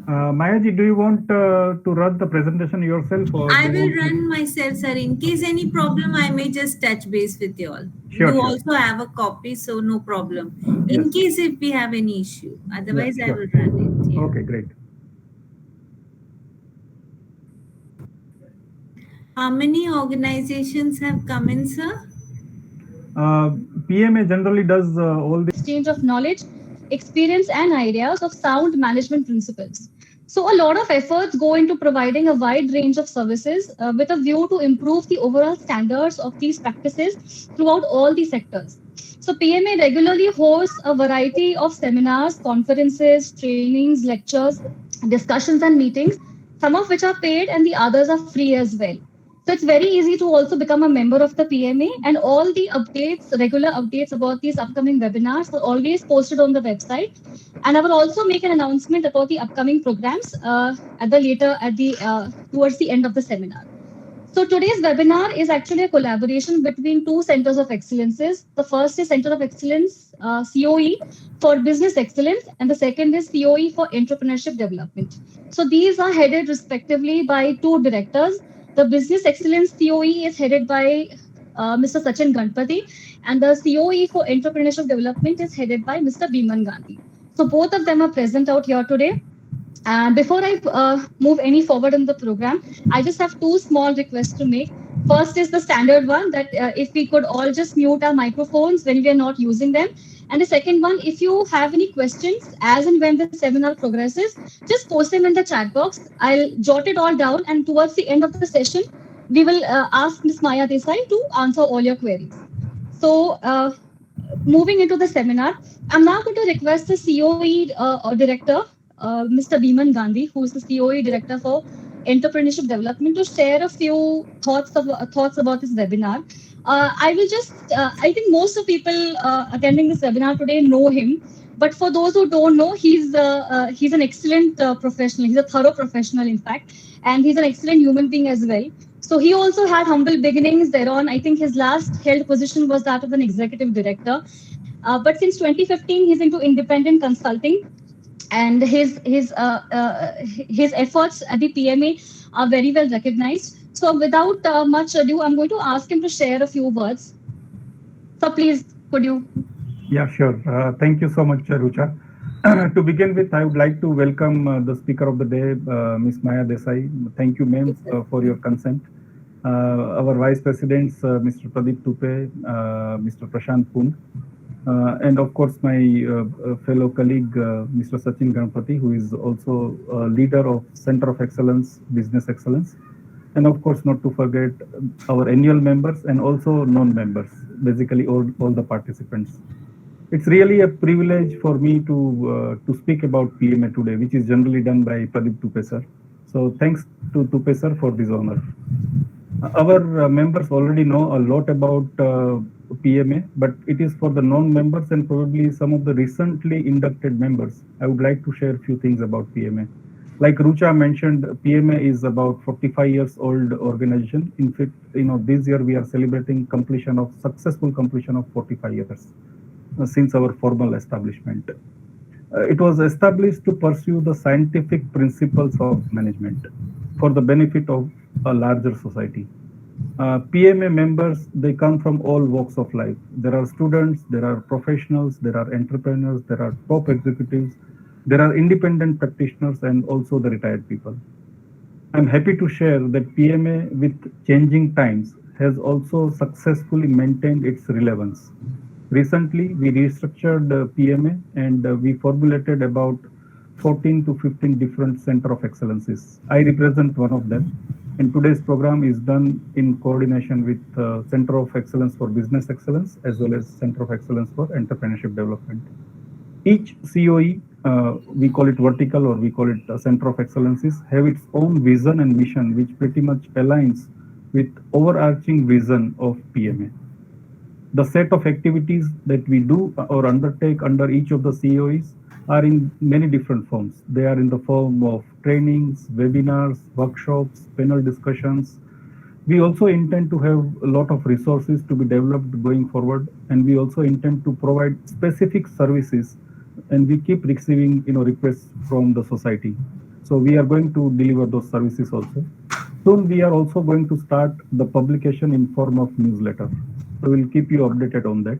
Mayaji, do you want to run the presentation yourself, or do I you will want me? run myself, sir. In case any problem, I may just touch base with you all. Sure, You sure. also have a copy, so no problem. In Yes. case if we have any issue, Yeah, otherwise I sure. will run it. Yeah. Okay, great. How many organizations have come in, sir? Uh, PMA generally does all the exchange of knowledge, experience, and ideas of sound management principles. So, a lot of efforts go into providing a wide range of services with a view to improve the overall standards of these practices throughout all the sectors. So, PMA regularly hosts a variety of seminars, conferences, trainings, lectures, discussions, and meetings, some of which are paid and the others are free as well. So it's very easy to also become a member of the PMA, and all the updates, regular updates about these upcoming webinars are always posted on the website. And I will also make an announcement about the upcoming programs at the towards the end of the seminar. So today's webinar is actually a collaboration between two centers of excellences. The first is Center of Excellence, COE for Business Excellence, and the second is COE for Entrepreneurship Development. So these are headed respectively by two directors. The Business Excellence COE is headed by Mr. Sachin Ganpati, and the COE for Entrepreneurship Development is headed by Mr. Biman Gandhi. So both of them are present out here today. And before I move any forward in the program, I just have two small requests to make. First is the standard one that if we could all just mute our microphones when we are not using them. And the second one, if you have any questions as and when the seminar progresses, just post them in the chat box. I'll jot it all down, and towards the end of the session, we will ask Ms. Maya Desai to answer all your queries. So, moving into the seminar, I'm now going to request the COE director, Mr. Biman Gandhi, who is the COE director for Entrepreneurship Development, to share a few thoughts about this webinar. I will just, I think most of people attending this webinar today know him. But for those who don't know, he's an excellent professional. He's a thorough professional, in fact, and he's an excellent human being as well. So he also had humble beginnings thereon. I think his last held position was that of an executive director. But since 2015, he's into independent consulting, and his efforts at the PMA are very well recognized. So without much ado, I'm going to ask him to share a few words. So please, could you? Yeah, sure. Thank you so much, Rucha. To begin with, I would like to welcome the speaker of the day, Ms. Maya Desai. Thank you, ma'am, for your consent. Our vice presidents, Mr. Pradeep Tupe, Mr. Prashant Pund, and of course my fellow colleague, Mr. Sachin Ganpati, who is also leader of Center of Excellence, Business Excellence. And of course, not to forget our annual members and also non-members, basically all the participants. It's really a privilege for me to speak about PMA today, which is generally done by Pradeep Tupe sir. So thanks to Tupe sir for this honor. Our members already know a lot about PMA, but it is for the non-members and probably some of the recently inducted members. I would like to share a few things about PMA. Like Rucha mentioned, PMA is about 45 years old organization. In fact, this year we are celebrating successful completion of 45 years since our formal establishment. It was established to pursue the scientific principles of management for the benefit of a larger society. PMA members, they come from all walks of life. There are students, there are professionals, there are entrepreneurs, there are top executives, there are independent practitioners, and also the retired people. I'm happy to share that PMA, with changing times, has also successfully maintained its relevance. Recently, we restructured PMA and we formulated about 14 to 15 different center of excellences. I represent one of them, and today's program is done in coordination with Center of Excellence for Business Excellence as well as Center of Excellence for Entrepreneurship Development. Each COE, we call it vertical or we call it Center of Excellences, have its own vision and mission, which pretty much aligns with overarching vision of PMA. The set of activities that we do or undertake under each of the COEs are in many different forms. They are in the form of trainings, webinars, workshops, panel discussions. We also intend to have a lot of resources to be developed going forward, and we also intend to provide specific services, and we keep receiving requests from the society. So we are going to deliver those services also. Soon we are also going to start the publication in form of newsletter. So we'll keep you updated on that.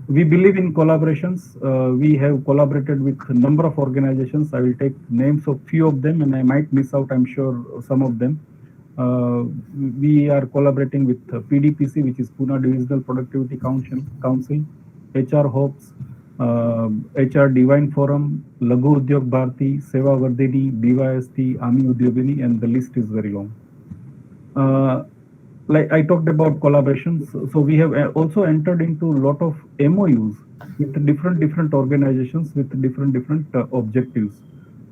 We believe in collaborations. We have collaborated with a number of organizations. I will take names of few of them and I might miss out, I'm sure, some of them. We are collaborating with Pdpc, which is Pune Divisional Productivity Council, HR Hopes, HR Divine Forum, Laghu Udyog Bharati, Seva Vardhini, BYST, Ami Udyogini, and the list is very long. Like I talked about collaborations, so we have also entered into a lot of MOUs with different organizations with different objectives.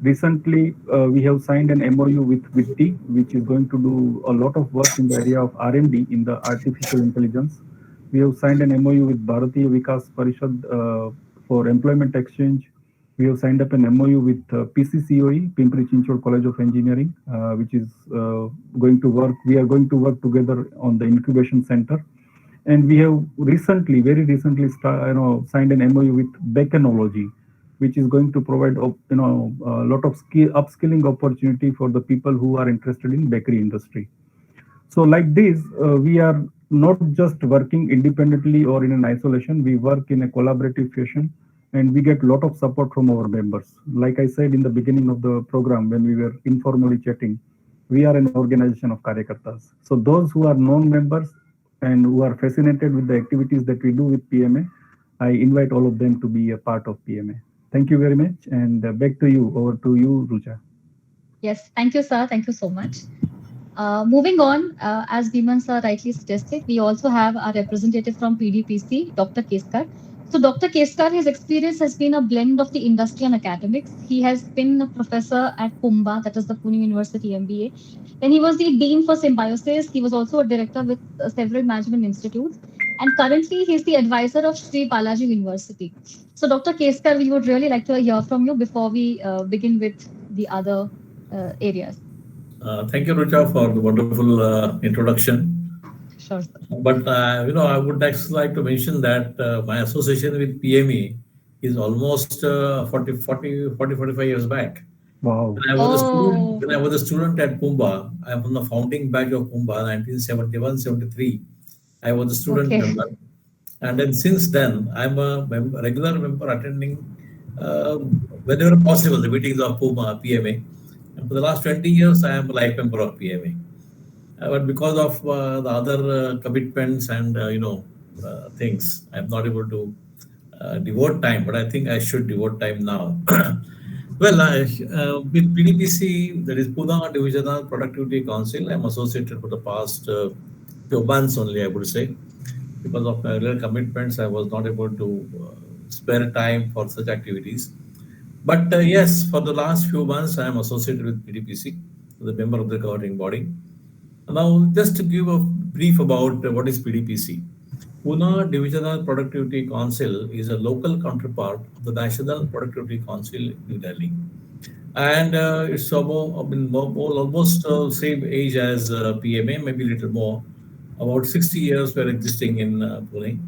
Recently, we have signed an MOU with WITTI, which is going to do a lot of work in the area of R&D in the artificial intelligence. We have signed an MOU with Bharatiya Vikas Parishad for employment exchange. We have signed up an MOU with PCCOE, Pimpri Chinchwad College of Engineering, which is going to work. We are going to work together on the incubation center. And we have very recently, signed an MOU with Becanology, which is going to provide, a lot of upskilling opportunity for the people who are interested in bakery industry. So like this, we are not just working independently or in an isolation. We work in a collaborative fashion, and we get a lot of support from our members. Like I said in the beginning of the program, when we were informally chatting, we are an organization of Karyakartas. So those who are non-members and who are fascinated with the activities that we do with PMA, I invite all of them to be a part of PMA. Thank you very much. And back to you, over to you, Rucha. Yes, thank you, sir. Thank you so much. Moving on, as Biman sir rightly suggested, we also have our representative from Pdpc, Dr. Keskar. So Dr. Keskar, his experience has been a blend of the industry and academics. He has been a professor at Pumba, that is the Pune University MBA. Then he was the Dean for Symbiosis. He was also a director with several management institutes. And currently, he's the advisor of Sri Balaji University. So Dr. Keskar, we would really like to hear from you before we begin with the other areas. Thank you, Rucha, for the wonderful introduction. Sure, sir. But I would actually like to mention that my association with PME is almost 45 years back. Wow. When I was a student at Pumba, I am from the founding batch of Pumba, 1971-73. I was a student member. And then since then, I'm a regular member attending whenever possible the meetings of Puma, PMA. And for the last 20 years, I am a life member of PMA. But because of the other commitments and things, I'm not able to devote time. But I think I should devote time now. Well, with Pdpc, that is Pune Divisional Productivity Council, I'm associated for the past few months only, I would say. Because of my earlier commitments, I was not able to spare time for such activities. But yes, for the last few months, I am associated with Pdpc, the member of the governing body. Now, just to give a brief about what is Pdpc. Pune Divisional Productivity Council is a local counterpart of the National Productivity Council in New Delhi. And it's almost same age as PMA, maybe a little more. About 60 years we're existing in Pune,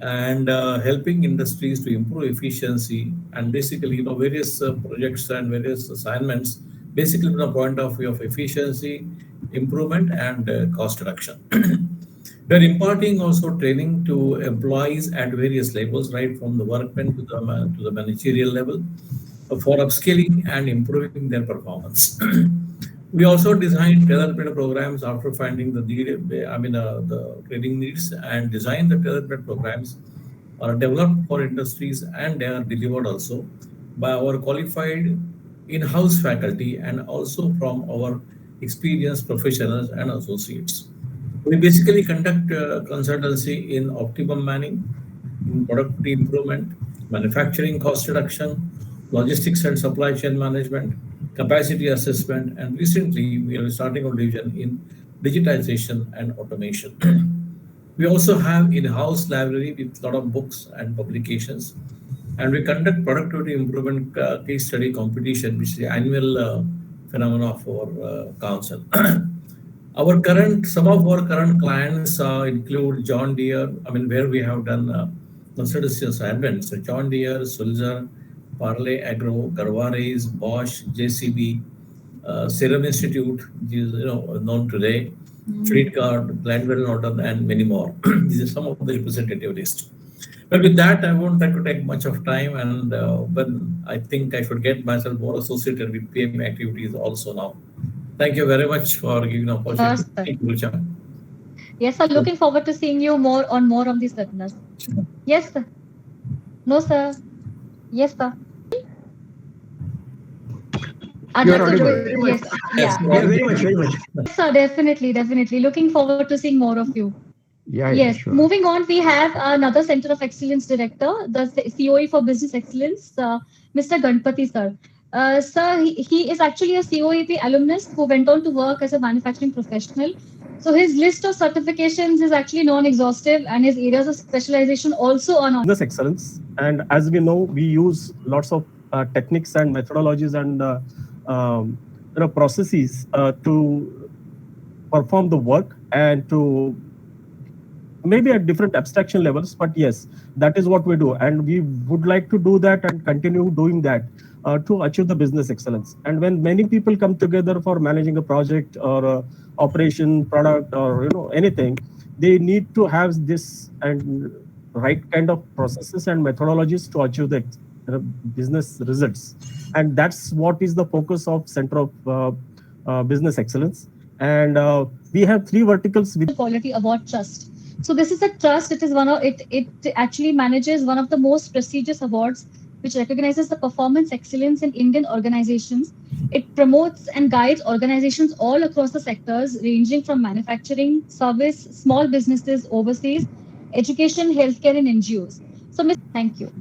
and helping industries to improve efficiency and basically, various projects and various assignments, basically from the point of view of efficiency, improvement, and cost reduction. We're imparting also training to employees at various levels, right from the workmen to the managerial level, for upskilling and improving their performance. We also designed development programs after finding the training needs, and design the development programs are developed for industries, and they are delivered also by our qualified in-house faculty and also from our experienced professionals and associates. We basically conduct consultancy in optimum manning, in productivity improvement, manufacturing cost reduction, logistics and supply chain management, capacity assessment, and recently we are starting our division in digitization and automation. We also have in-house library with a lot of books and publications, and we conduct productivity improvement case study competition, which is the annual phenomenon of our council. Some of our current clients include John Deere, where we have done consultancy assignments, John Deere, Sulzer, Parley Agro, Garwares, Bosch, JCB, Serum Institute, which is known today, Fleetcard, Glanville Norton, and many more. These are some of the representative list. But with that, I won't like to take much of time, and when I think I should get myself more associated with PMA activities also now. Thank you very much for giving the opportunity. Sir. Thank you, Rucha. Yes, sir. Looking forward to seeing you more of these webinars. Yes, sir. No, sir. Yes, sir. You're audible. Yes. Yes, Yeah. Yeah, very much, very much. Yes, sir. Definitely. Looking forward to seeing more of you. Yeah, Yes. sure. Moving on, we have another Center of Excellence Director, the COE for Business Excellence, Mr. Ganpati, sir. Sir, he is actually a COEP alumnus who went on to work as a manufacturing professional. So his list of certifications is actually non-exhaustive, and his areas of specialization also are business excellence. And as we know, we use lots of techniques and methodologies and processes to perform the work and to maybe at different abstraction levels, but yes, that is what we do, and we would like to do that and continue doing that to achieve the business excellence. And when many people come together for managing a project or a operation, product, or anything, they need to have this and right kind of processes and methodologies to achieve the business results. And that's what is the focus of Center of Business Excellence. And we have 3 verticals with Quality Award Trust. So this is a trust. It actually manages one of the most prestigious awards, which recognizes the performance excellence in Indian organizations. It promotes and guides organizations all across the sectors, ranging from manufacturing, service, small businesses overseas, education, healthcare, and NGOs. So, thank you.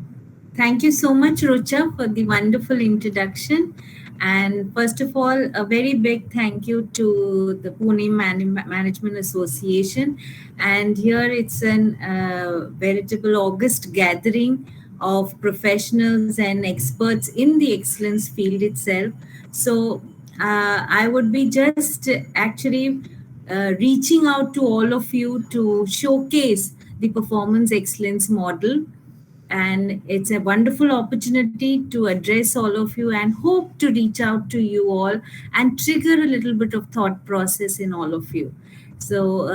Thank you so much, Rucha, for the wonderful introduction. And first of all, a very big thank you to the Pune Management Association. And here it's a veritable August gathering of professionals and experts in the excellence field itself. So I would be just actually reaching out to all of you to showcase the performance excellence model. And it's a wonderful opportunity to address all of you and hope to reach out to you all and trigger a little bit of thought process in all of you. So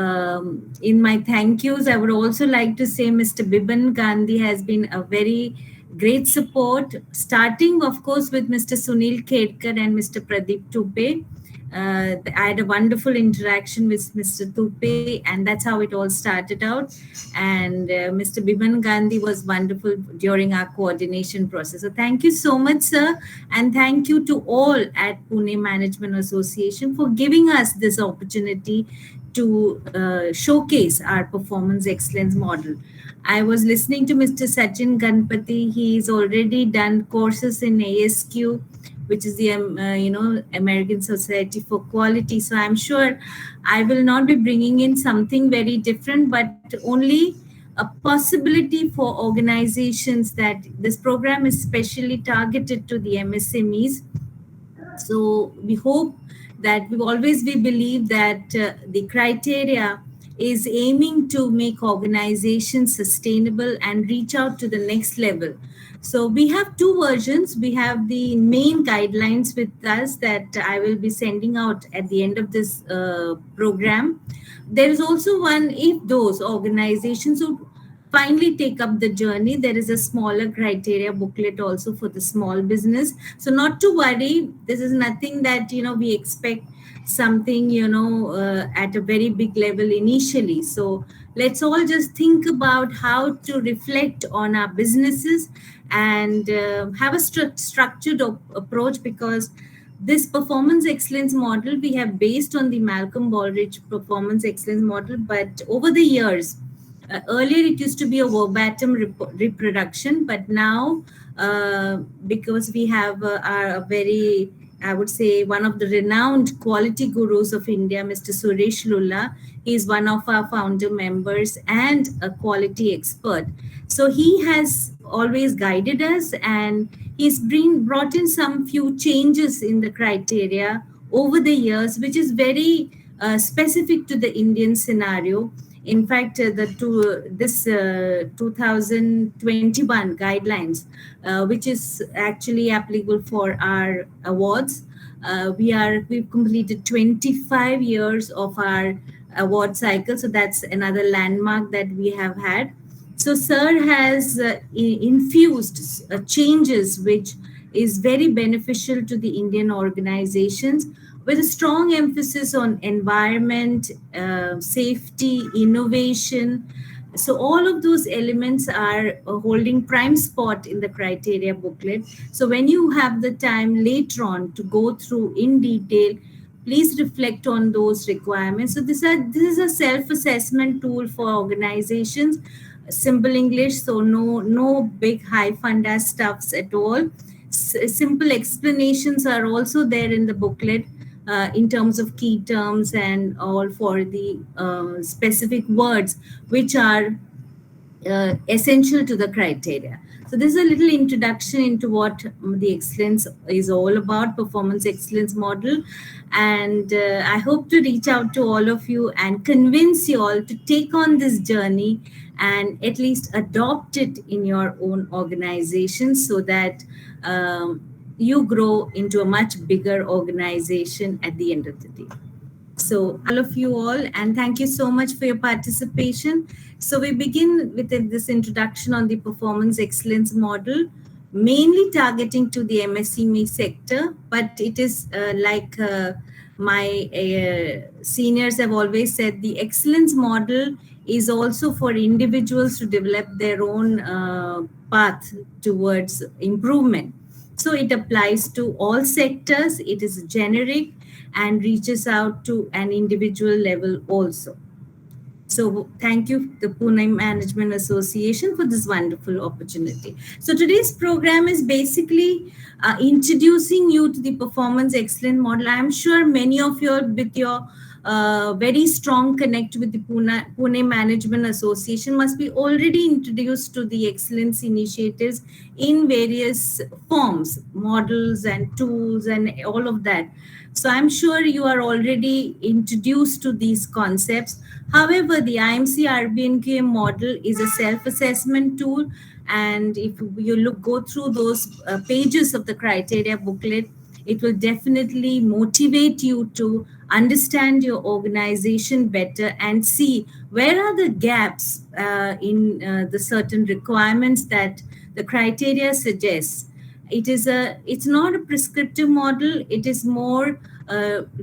in my thank yous, I would also like to say Mr. Biban Gandhi has been a very great support, starting of course with Mr. Sunil Khedkar and Mr. Pradeep Tupe. I had a wonderful interaction with Mr. Tupe, and that's how it all started out. And Mr. Biban Gandhi was wonderful during our coordination process. So thank you so much, sir. And thank you to all at Pune Management Association for giving us this opportunity to showcase our performance excellence model. I was listening to Mr. Sachin Ganpati. He's already done courses in ASQ, which is the American Society for Quality. So I'm sure I will not be bringing in something very different, but only a possibility for organizations that this program is specially targeted to the MSMEs. So we hope that we believe that the criteria is aiming to make organizations sustainable and reach out to the next level. So we have 2 versions. We have the main guidelines with us that I will be sending out at the end of this program. There is also one, if those organizations would finally take up the journey, there is a smaller criteria booklet also for the small business. So not to worry, this is nothing that, we expect something, at a very big level initially. So let's all just think about how to reflect on our businesses and have a structured approach, because this performance excellence model we have based on the Malcolm Baldrige performance excellence model. But over the years, earlier it used to be a verbatim reproduction, but now because we have our very, I would say, one of the renowned quality gurus of India, Mr. Suresh Lulla. He is one of our founder members and a quality expert. So he has always guided us, and he's brought in some few changes in the criteria over the years, which is very specific to the Indian scenario. In fact, this 2021 guidelines, which is actually applicable for our awards, we've completed 25 years of our award cycle. So that's another landmark that we have had. So Sir has infused changes which is very beneficial to the Indian organizations, with a strong emphasis on environment, safety, innovation. So all of those elements are holding prime spot in the criteria booklet. So when you have the time later on to go through in detail, please reflect on those requirements. So this is a self-assessment tool for organizations. Simple English, so no big high funda stuffs at all. Simple explanations are also there in the booklet in terms of key terms and all for the specific words which are essential to the criteria. So this is a little introduction into what the excellence is all about, performance excellence model. And I hope to reach out to all of you and convince you all to take on this journey and at least adopt it in your own organization, so that you grow into a much bigger organization at the end of the day. So all of you all, and thank you so much for your participation. So we begin with this introduction on the performance excellence model, mainly targeting to the MSME sector, but it is like my seniors have always said, the excellence model is also for individuals to develop their own path towards improvement. So it applies to all sectors, it is generic and reaches out to an individual level also. So thank you, the Pune Management Association, for this wonderful opportunity. So today's program is basically introducing you to the performance excellence model. I'm sure many of you, with your very strong connect with the Pune Management Association, must be already introduced to the excellence initiatives in various forms, models and tools and all of that. So I'm sure you are already introduced to these concepts. However, the IMC RBNQA model is a self-assessment tool. And if you go through those pages of the criteria booklet, it will definitely motivate you to understand your organization better and see where are the gaps in the certain requirements that the criteria suggests. It's not a prescriptive model. It is more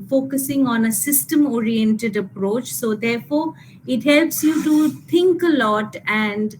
focusing on a system-oriented approach. So therefore, it helps you to think a lot and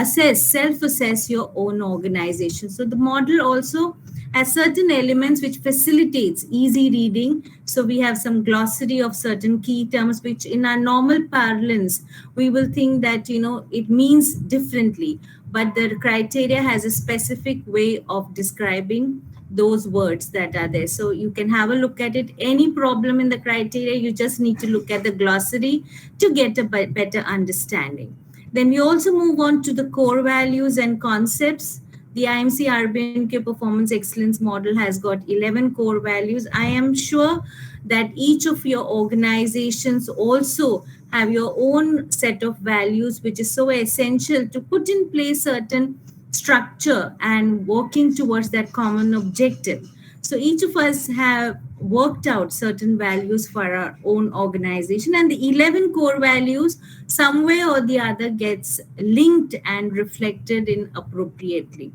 self-assess your own organization. So the model also has certain elements which facilitates easy reading. So we have some glossary of certain key terms, which in our normal parlance, we will think that, it means differently. But the criteria has a specific way of describing those words that are there. So you can have a look at it. Any problem in the criteria, you just need to look at the glossary to get a better understanding. Then we also move on to the core values and concepts. The IMC RBNQA Performance Excellence Model has got 11 core values. I am sure that each of your organizations also have your own set of values, which is so essential to put in place certain structure and working towards that common objective. So each of us have worked out certain values for our own organization, and the 11 core values, some way or the other, gets linked and reflected in appropriately.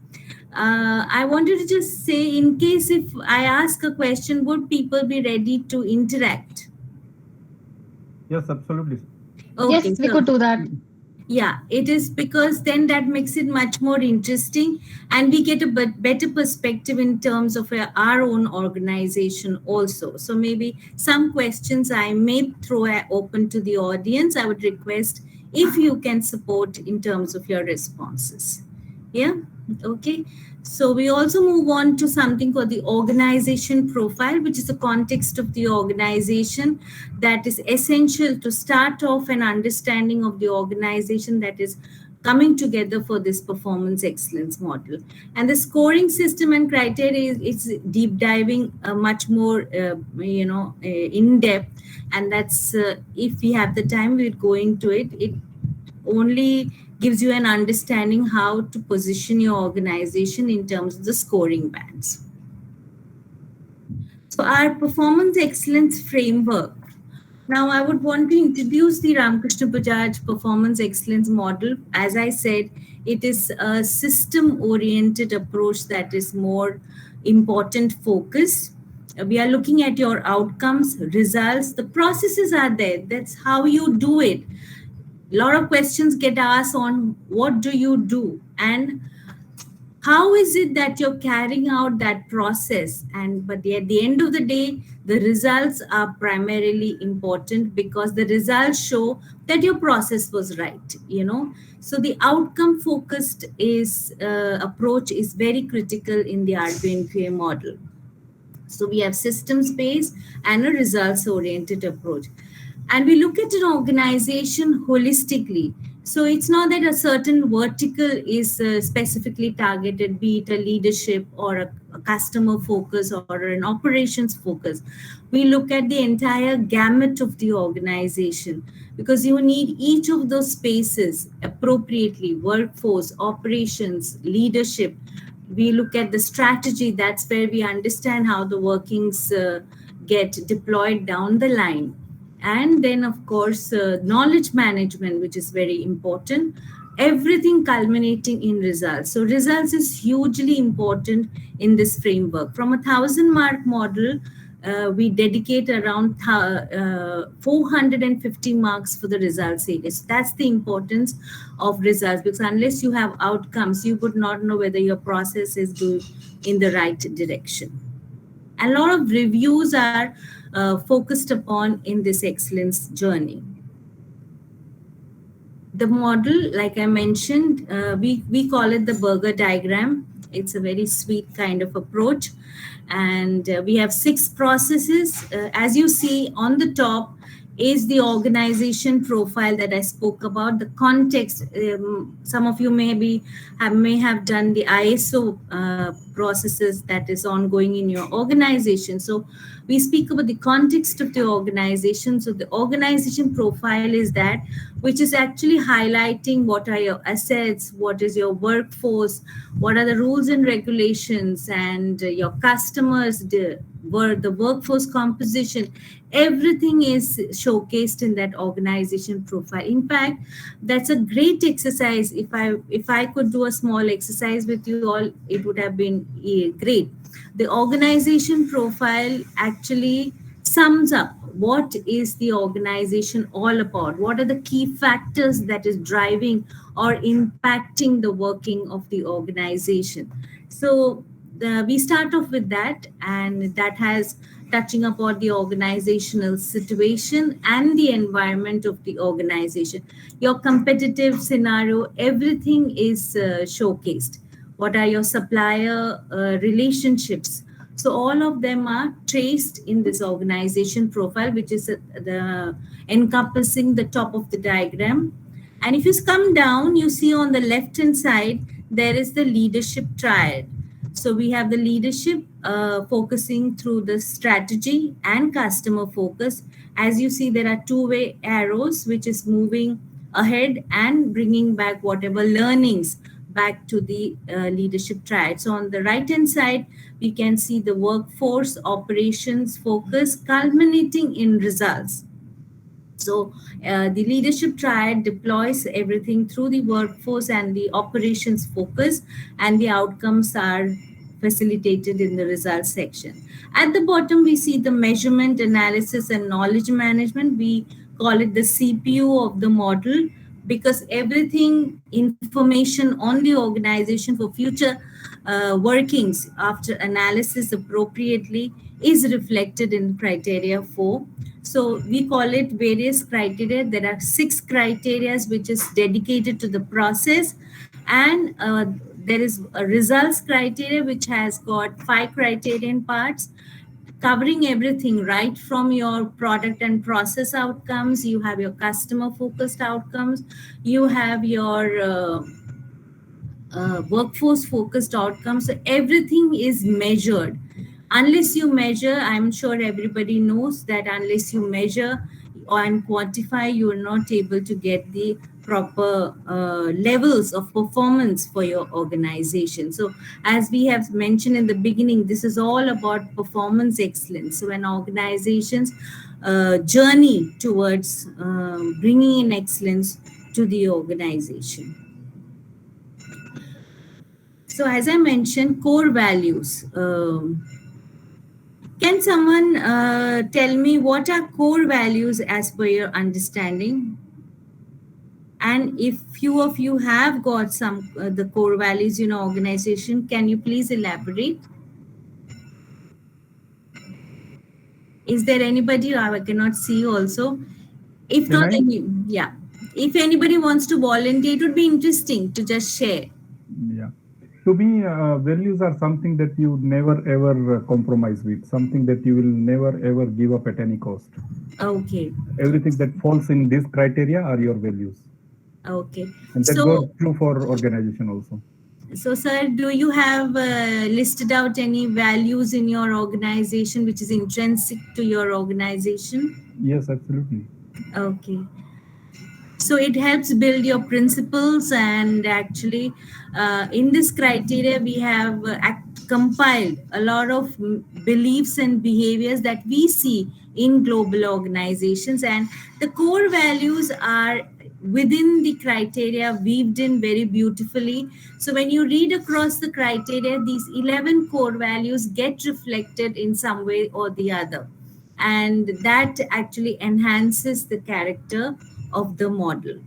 I wanted to just say, in case if I ask a question, would people be ready to interact? Yes, absolutely. Okay, yes, we could do that. Yeah, it is, because then that makes it much more interesting and we get a better perspective in terms of our own organization also. So maybe some questions I may throw open to the audience. I would request if you can support in terms of your responses. Yeah, okay. So we also move on to something called the organization profile, which is the context of the organization that is essential to start off an understanding of the organization that is coming together for this performance excellence model. And the scoring system and criteria is deep diving much more, in depth. And that's, if we have the time, we'll go into it. It only gives you an understanding how to position your organization in terms of the scoring bands. So our performance excellence framework. Now, I would want to introduce the Ramkrishna Bajaj performance excellence model. As I said, it is a system-oriented approach that is more important focus. We are looking at your outcomes, results. The processes are there. That's how you do it. A lot of questions get asked on what do you do and how is it that you're carrying out that process. But at the end of the day, the results are primarily important because the results show that your process was right, So the outcome focused approach is very critical in the RBNQA model. So we have systems-based and a results-oriented approach. And we look at an organization holistically. So it's not that a certain vertical is specifically targeted, be it a leadership or a customer focus or an operations focus. We look at the entire gamut of the organization because you need each of those spaces appropriately: workforce, operations, leadership. We look at the strategy. That's where we understand how the workings get deployed down the line. And then, of course, knowledge management, which is very important, everything culminating in results. So results is hugely important in this framework. From a 1,000-mark model, we dedicate around 450 marks for the results area. So that's the importance of results, because unless you have outcomes, you would not know whether your process is going in the right direction. A lot of reviews are focused upon in this excellence journey. The model, like I mentioned, we call it the burger diagram. It's a very sweet kind of approach. And we have 6 processes. As you see on the top is the organization profile that I spoke about, the context. Some of you may have done the ISO processes that is ongoing in your organization. So we speak about the context of the organization. So the organization profile is that, which is actually highlighting what are your assets, what is your workforce, what are the rules and regulations, and your customers, the workforce composition. Everything is showcased in that organization profile. In fact, that's a great exercise. If I could do a small exercise with you all, it would have been great. The organization profile actually sums up what is the organization all about, what are the key factors that is driving or impacting the working of the organization. So we start off with that, and that has touching upon the organizational situation and the environment of the organization. Your competitive scenario, everything is showcased. What are your supplier relationships? So all of them are traced in this organization profile, which is encompassing the top of the diagram. And if you come down, you see on the left-hand side, there is the leadership triad. So we have the leadership focusing through the strategy and customer focus. As you see, there are 2-way arrows, which is moving ahead and bringing back whatever learnings back to the leadership triad. So on the right-hand side, we can see the workforce operations focus culminating in results. So the leadership triad deploys everything through the workforce and the operations focus, and the outcomes are facilitated in the results section. At the bottom, we see the measurement, analysis, and knowledge management. We call it the CPU of the model, because everything information on the organization for future workings after analysis appropriately is reflected in criteria 4. So we call it various criteria. There are 6 criteria which is dedicated to the process, and there is a results criteria which has got 5 criterion parts. covering everything, right from your product and process outcomes, you have your customer focused outcomes, you have your workforce focused outcomes. So everything is measured. Unless you measure, I'm sure everybody knows that unless you measure and quantify, you are not able to get the proper levels of performance for your organization. So as we have mentioned in the beginning, this is all about performance excellence. So when organizations journey towards bringing in excellence to the organization. So as I mentioned, core values. Can someone tell me what are core values as per your understanding? And if few of you have got some the core values in your organization, can you please elaborate? Is there anybody? I cannot see also. If Can not, I? yeah. If anybody wants to volunteer, it would be interesting to just share. Yeah. To me, values are something that you never ever compromise with, something that you will never ever give up at any cost. Okay. Everything that falls in this criteria are your values. Okay. And that goes true for organization also. So, sir, do you have listed out any values in your organization which is intrinsic to your organization? Yes, absolutely. Okay. So it helps build your principles, and actually in this criteria we have compiled a lot of beliefs and behaviors that we see in global organizations, and the core values are within the criteria weaved in very beautifully. So when you read across the criteria, these 11 core values get reflected in some way or the other, and that actually enhances the character of the model.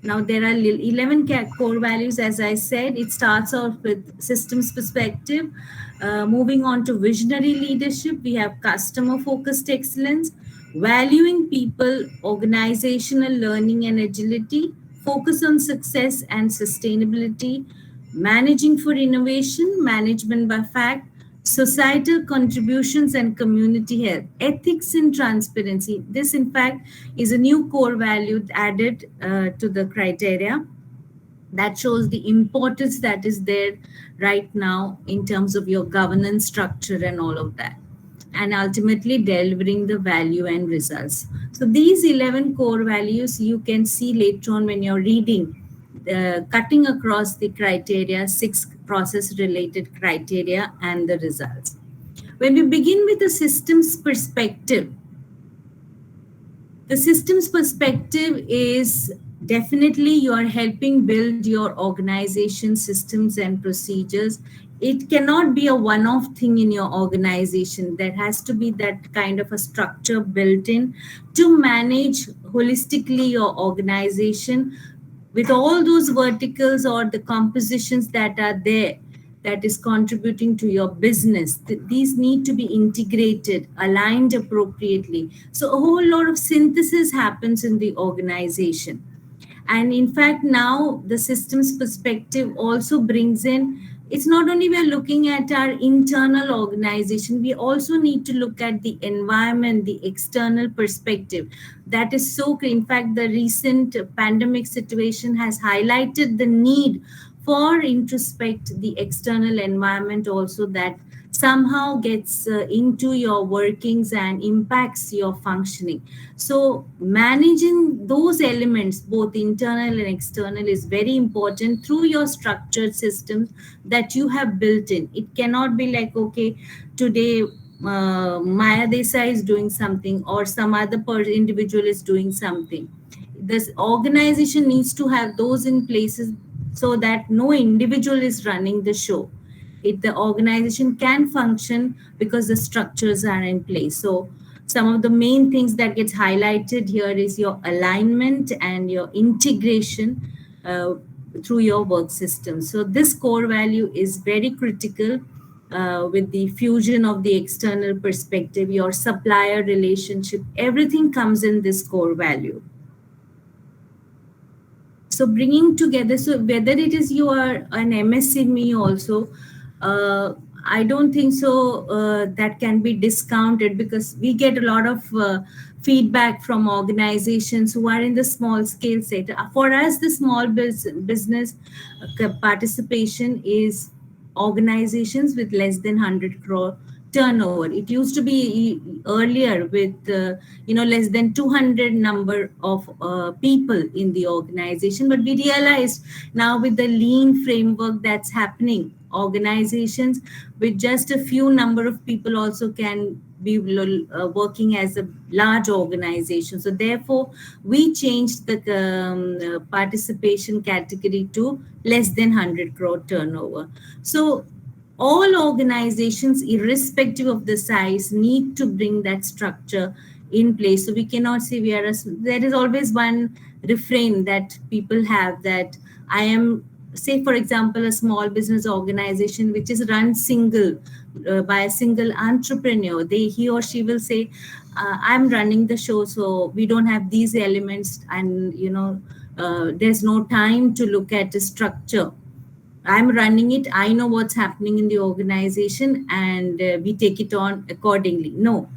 Now there are 11 core values, as I said. It starts off with systems perspective. Moving on to visionary leadership, we have customer focused excellence, valuing people, organizational learning and agility, focus on success and sustainability, managing for innovation, management by fact, societal contributions and community health, ethics and transparency. This, in fact, is a new core value added to the criteria that shows the importance that is there right now in terms of your governance structure and all of that, and ultimately delivering the value and results. So these 11 core values you can see later on when you're reading, cutting across the criteria, 6 process related criteria and the results. When we begin with the systems perspective, the systems perspective is definitely you are helping build your organization systems and procedures. It cannot be a one-off thing in your organization. There has to be that kind of a structure built in to manage holistically your organization with all those verticals or the compositions that are there that is contributing to your business. These need to be integrated, aligned appropriately. So a whole lot of synthesis happens in the organization. And in fact, now the systems perspective also brings in, it's not only we're looking at our internal organization, we also need to look at the environment, the external perspective. That is so, in fact, the recent pandemic situation has highlighted the need for introspect the external environment also, that somehow gets into your workings and impacts your functioning. So managing those elements, both internal and external, is very important through your structured systems that you have built in. It cannot be like, okay, today Maya Desai is doing something or some other individual is doing something. This organization needs to have those in places so that no individual is running the show. The organization can function because the structures are in place. So some of the main things that gets highlighted here is your alignment and your integration through your work system. So this core value is very critical with the fusion of the external perspective, your supplier relationship, everything comes in this core value. So bringing together, so whether it is you are an MSME also, I don't think so that can be discounted, because we get a lot of feedback from organizations who are in the small scale sector. For us, the small business participation is organizations with less than 100 crore turnover. It used to be earlier with less than 200 number of people in the organization, but we realized now with the lean framework that's happening, organizations with just a few number of people also can be working as a large organization. So therefore we changed the participation category to less than 100 crore turnover. So all organizations, irrespective of the size, need to bring that structure in place. So we cannot say we are there is always one refrain that people have, that I am, say for example, a small business organization which is run single by a single entrepreneur. He or she will say, I'm running the show, so we don't have these elements, and there's no time to look at the structure. I'm running it. I know what's happening in the organization, and we take it on accordingly. No,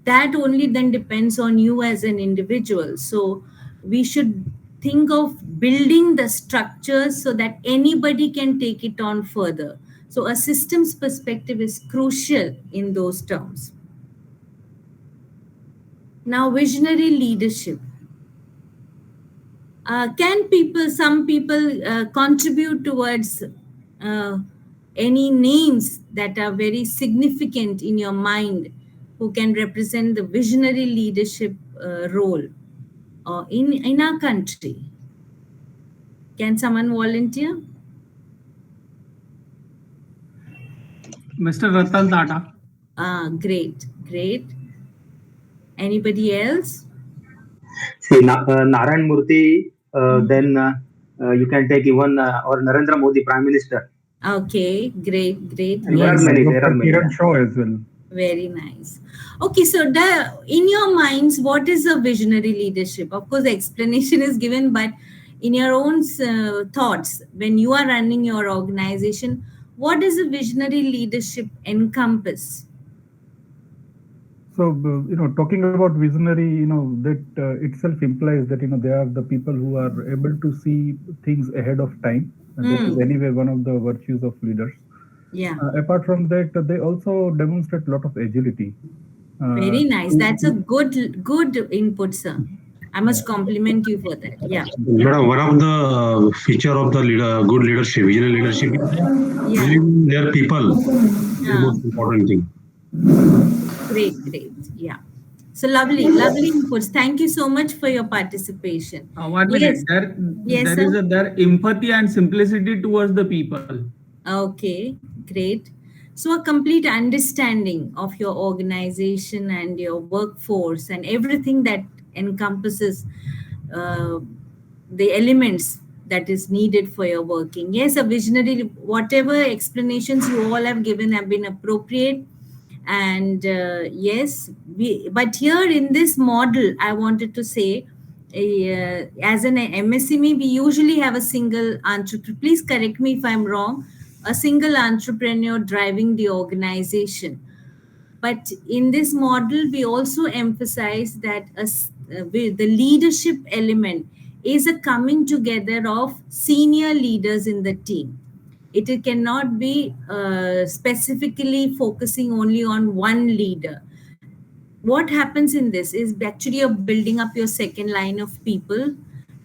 that only then depends on you as an individual. So we should think of building the structures so that anybody can take it on further. So a systems perspective is crucial in those terms. Now, visionary leadership. Can some people contribute towards any names that are very significant in your mind who can represent the visionary leadership role in our country? Can someone volunteer? Mr. Ratan Tata. Great. Anybody else? See, Narayan Murthy, then you can take even or Narendra Modi, Prime Minister. Okay, great. And there are many. Show as well. Very nice. Okay, so in your minds, what is a visionary leadership? Of course, the explanation is given, but in your own thoughts, when you are running your organization, what does a visionary leadership encompass? So, talking about visionary, that itself implies that, they are the people who are able to see things ahead of time. And that is anyway one of the virtues of leaders. Yeah. Apart from that, they also demonstrate a lot of agility. Very nice. That's a good input, sir. I must compliment you for that. Yeah. Madam, one of the feature of the good leadership, visionary leadership, is their people. The most important thing. Great. Yeah. So lovely inputs. Thank you so much for your participation. 1 minute. There is their empathy and simplicity towards the people. Okay, great. So a complete understanding of your organization and your workforce and everything that encompasses the elements that is needed for your working. Yes, a visionary, whatever explanations you all have given have been appropriate. And yes, but here in this model, I wanted to say, as an MSME, we usually have a single entrepreneur. Please correct me if I'm wrong. A single entrepreneur driving the organization. But in this model, we also emphasize that the leadership element is a coming together of senior leaders in the team. It cannot be specifically focusing only on one leader. What happens in this is actually you're building up your second line of people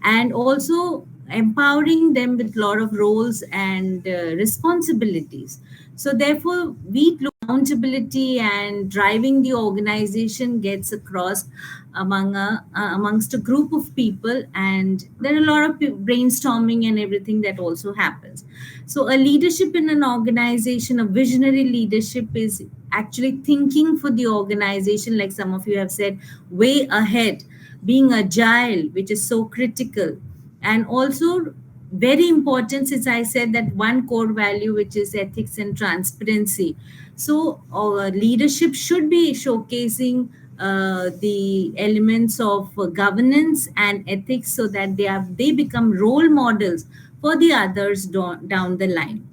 and also empowering them with a lot of roles and responsibilities. So therefore, accountability and driving the organization gets across amongst a group of people, and there are a lot of brainstorming and everything that also happens. So a leadership in an organization, a visionary leadership, is actually thinking for the organization, like some of you have said, way ahead, being agile, which is so critical. And also very important, since I said that one core value, which is ethics and transparency. So leadership should be showcasing the elements of governance and ethics so that they become role models for the others down the line.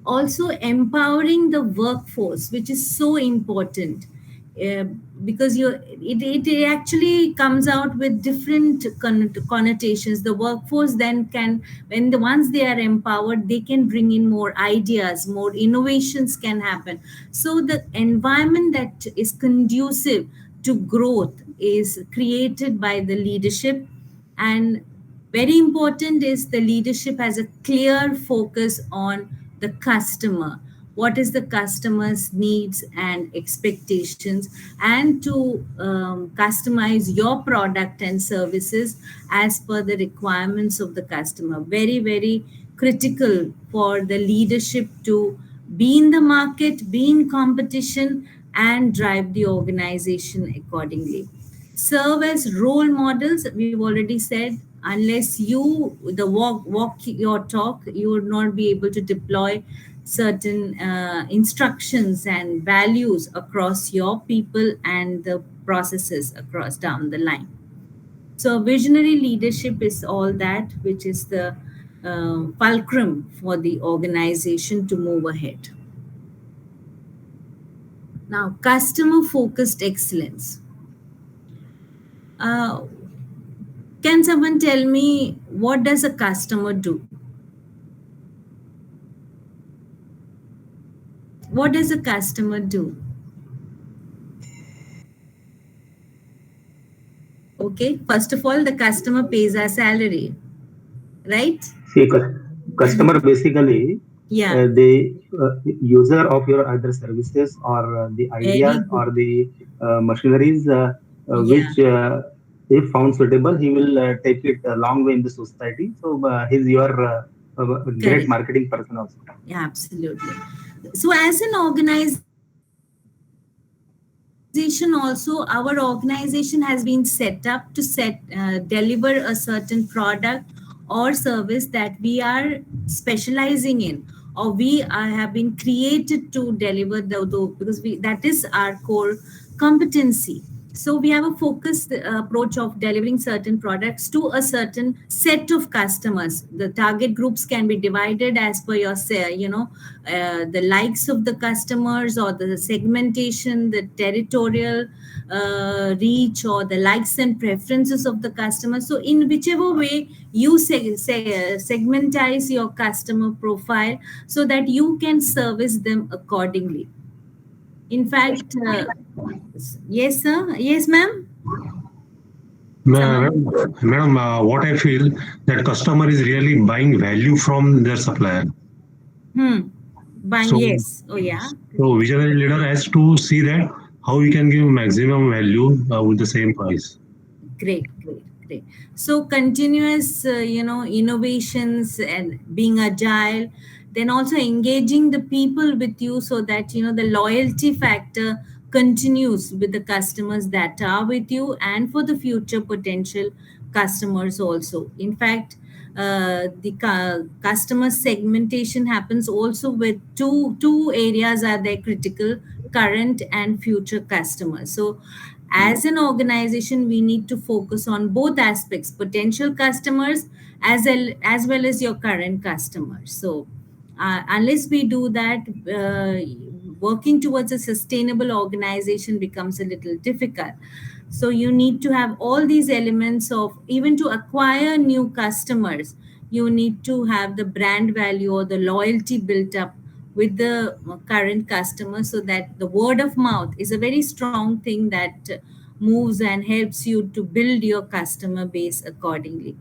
Also empowering the workforce, which is so important, uh, because it actually comes out with different connotations. The workforce then can, when the once they are empowered, they can bring in more ideas, more innovations can happen. So the environment that is conducive to growth is created by the leadership. And very important is the leadership has a clear focus on the customer. What is the customer's needs and expectations, and to customize your product and services as per the requirements of the customer. Very, very critical for the leadership to be in the market, be in competition, and drive the organization accordingly. Serve as role models. We've already said, unless you the walk your talk, you would not be able to deploy certain instructions and values across your people and the processes across down the line. So visionary leadership is all that which is the fulcrum for the organization to move ahead. Now, customer focused excellence. Can someone tell me, what does a customer do? What does a customer do? Okay, first of all, the customer pays our salary, right? See, customer basically Yeah, the user of your other services or the very ideas good. or the machineries Yeah, which if found suitable, he will take it a long way in the society. So he's your great correct. marketing person also. Yeah, absolutely. So, as an organization, also our organization has been set up to deliver a certain product or service that we are specializing in, or have been created to deliver because that is our core competency. So we have a focused approach of delivering certain products to a certain set of customers. The target groups can be divided as per your the likes of the customers, or the segmentation, the territorial reach, or the likes and preferences of the customer. So in whichever way you segmentize your customer profile, so that you can service them accordingly. In fact, yes, sir. Yes, ma'am. Someone. Madam, what I feel that customer is really buying value from their supplier. Hmm. Buying. So, Yes. Oh, yeah. so visionary leader has to see that how we can give maximum value with the same price. Great, great, great. So continuous, innovations and being agile, then also engaging the people with you, so that the loyalty factor continues with the customers that are with you, and for the future potential customers also. In fact, the customer segmentation happens also with two areas are there critical: current and future customers. So as an organization, we need to focus on both aspects: potential customers as well as your current customers. So unless we do that, working towards a sustainable organization becomes a little difficult. So you need to have all these elements of, even to acquire new customers, you need to have the brand value or the loyalty built up with the current customers, so that the word of mouth is a very strong thing that moves and helps you to build your customer base accordingly.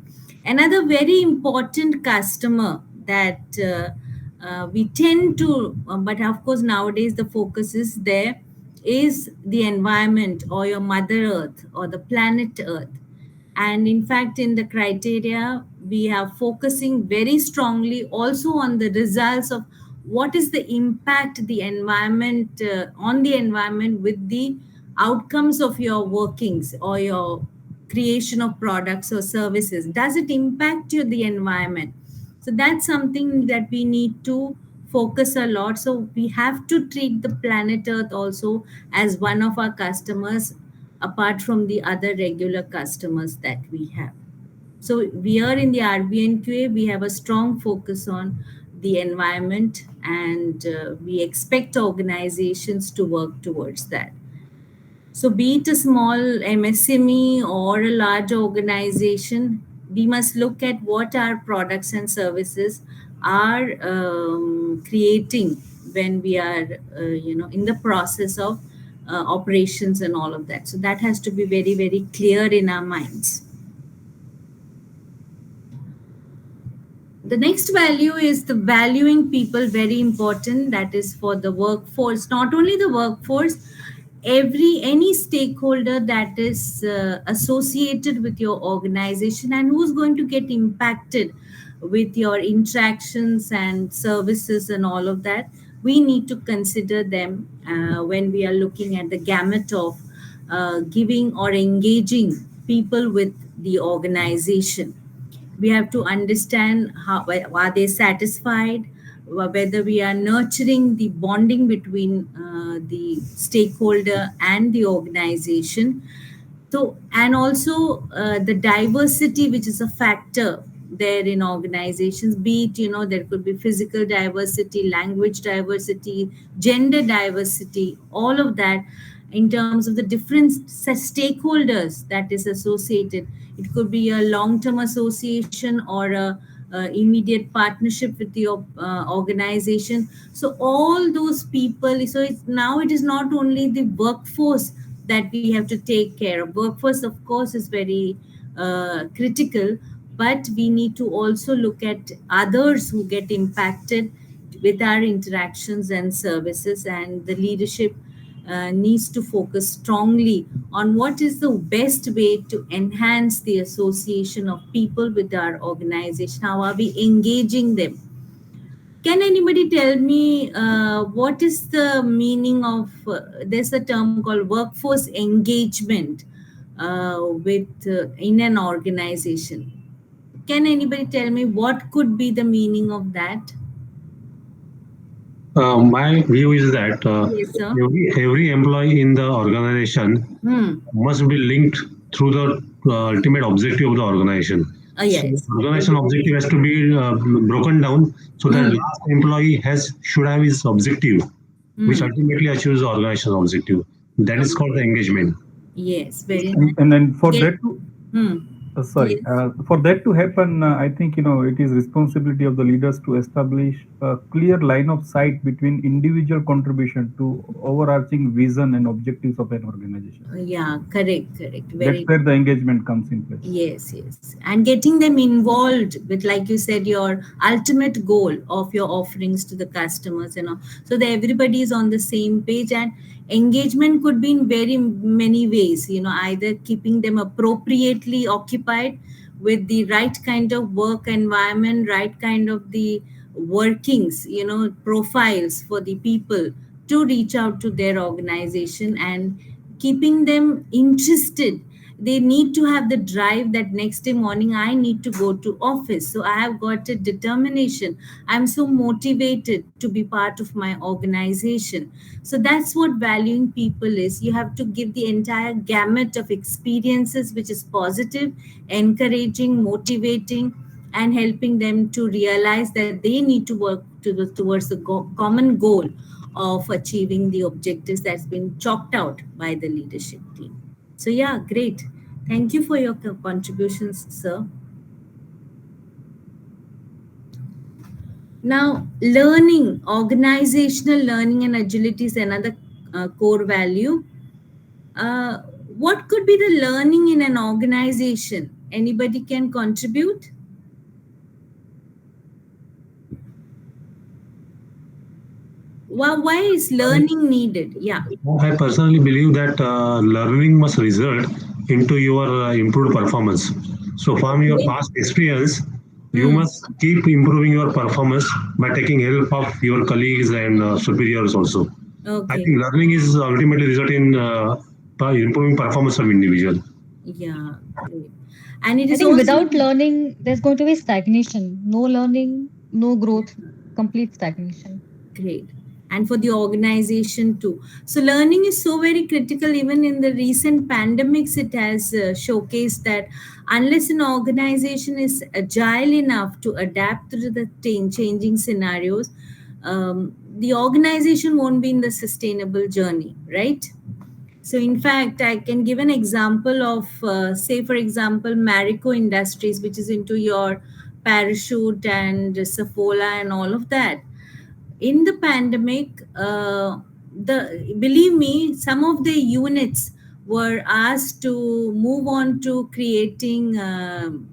Another very important customer that we tend to, but of course nowadays the focus is there, is the environment, or your mother earth, or the planet earth. And in fact, in the criteria, we are focusing very strongly also on the results of what is the impact the environment on the environment with the outcomes of your workings or your creation of products or services. Does it impact you, the environment? So that's something that we need to focus a lot. So we have to treat the planet earth also as one of our customers, apart from the other regular customers that we have. So we are in the RBNQA, we have a strong focus on the environment, and we expect organizations to work towards that. So be it a small MSME or a large organization, we must look at what our products and services are creating when we are, in the process of operations and all of that. So that has to be very, very clear in our minds. The next value is the valuing people, very important. That is for the workforce, not only the workforce, any stakeholder that is associated with your organization and who's going to get impacted with your interactions and services and all of that. We need to consider them when we are looking at the gamut of giving or engaging people with the organization. We have to understand how are they satisfied, whether we are nurturing the bonding between the stakeholder and the organization. So, and also the diversity, which is a factor there in organizations, be it, there could be physical diversity, language diversity, gender diversity, all of that in terms of the different stakeholders that is associated. It could be a long-term association or a immediate partnership with the organization. So all those people, so it is not only the workforce that we have to take care of. Workforce, of course, is very critical, but we need to also look at others who get impacted with our interactions and services, and the leadership needs to focus strongly on what is the best way to enhance the association of people with our organization. How are we engaging them? Can anybody tell me what is the meaning of, there's a term called workforce engagement in an organization. Can anybody tell me what could be the meaning of that? My view is that Yes, sir. every employee in the organization must be linked through the ultimate objective of the organization. Yes. So organization objective has to be broken down so that last employee should have his objective, which ultimately achieves the organization's objective. That is called the engagement. Yes, very And, nice. and then for Yeah. that to, sorry, Yes. for that to happen, I think it is responsibility of the leaders to establish a clear line of sight between individual contribution to overarching vision and objectives of an organization. Yeah, correct. Very That's where the engagement comes in place. Yes. And getting them involved with, like you said, your ultimate goal of your offerings to the customers, so that everybody is on the same page. And engagement could be in very many ways, either keeping them appropriately occupied with the right kind of work environment, right kind of the workings, profiles for the people to reach out to their organization, and keeping them interested. They need to have the drive that next day morning I need to go to office. So I have got a determination. I'm so motivated to be part of my organization. So that's what valuing people is. You have to give the entire gamut of experiences, which is positive, encouraging, motivating, and helping them to realize that they need to work towards the common goal of achieving the objectives that's been chalked out by the leadership team. So yeah, great. Thank you for your contributions, sir. Now, learning, organizational learning and agility is another core value. What could be the learning in an organization? Anybody can contribute? Why is learning needed? Yeah. I personally believe that learning must result into your improved performance. So from your past experience, you must keep improving your performance by taking help of your colleagues and superiors also. Okay. I think learning is ultimately result in improving performance of individual. Yeah, great. And it I is think also without learning, there's going to be stagnation. No learning, no growth, complete stagnation. great. and for the organization too. So learning is so very critical. Even in the recent pandemics, it has showcased that unless an organization is agile enough to adapt to the changing scenarios, the organization won't be in the sustainable journey, right? So in fact, I can give an example of, say, for example, Marico Industries, which is into your parachute and Saffola and all of that. In the pandemic, believe me, some of the units were asked to move on to creating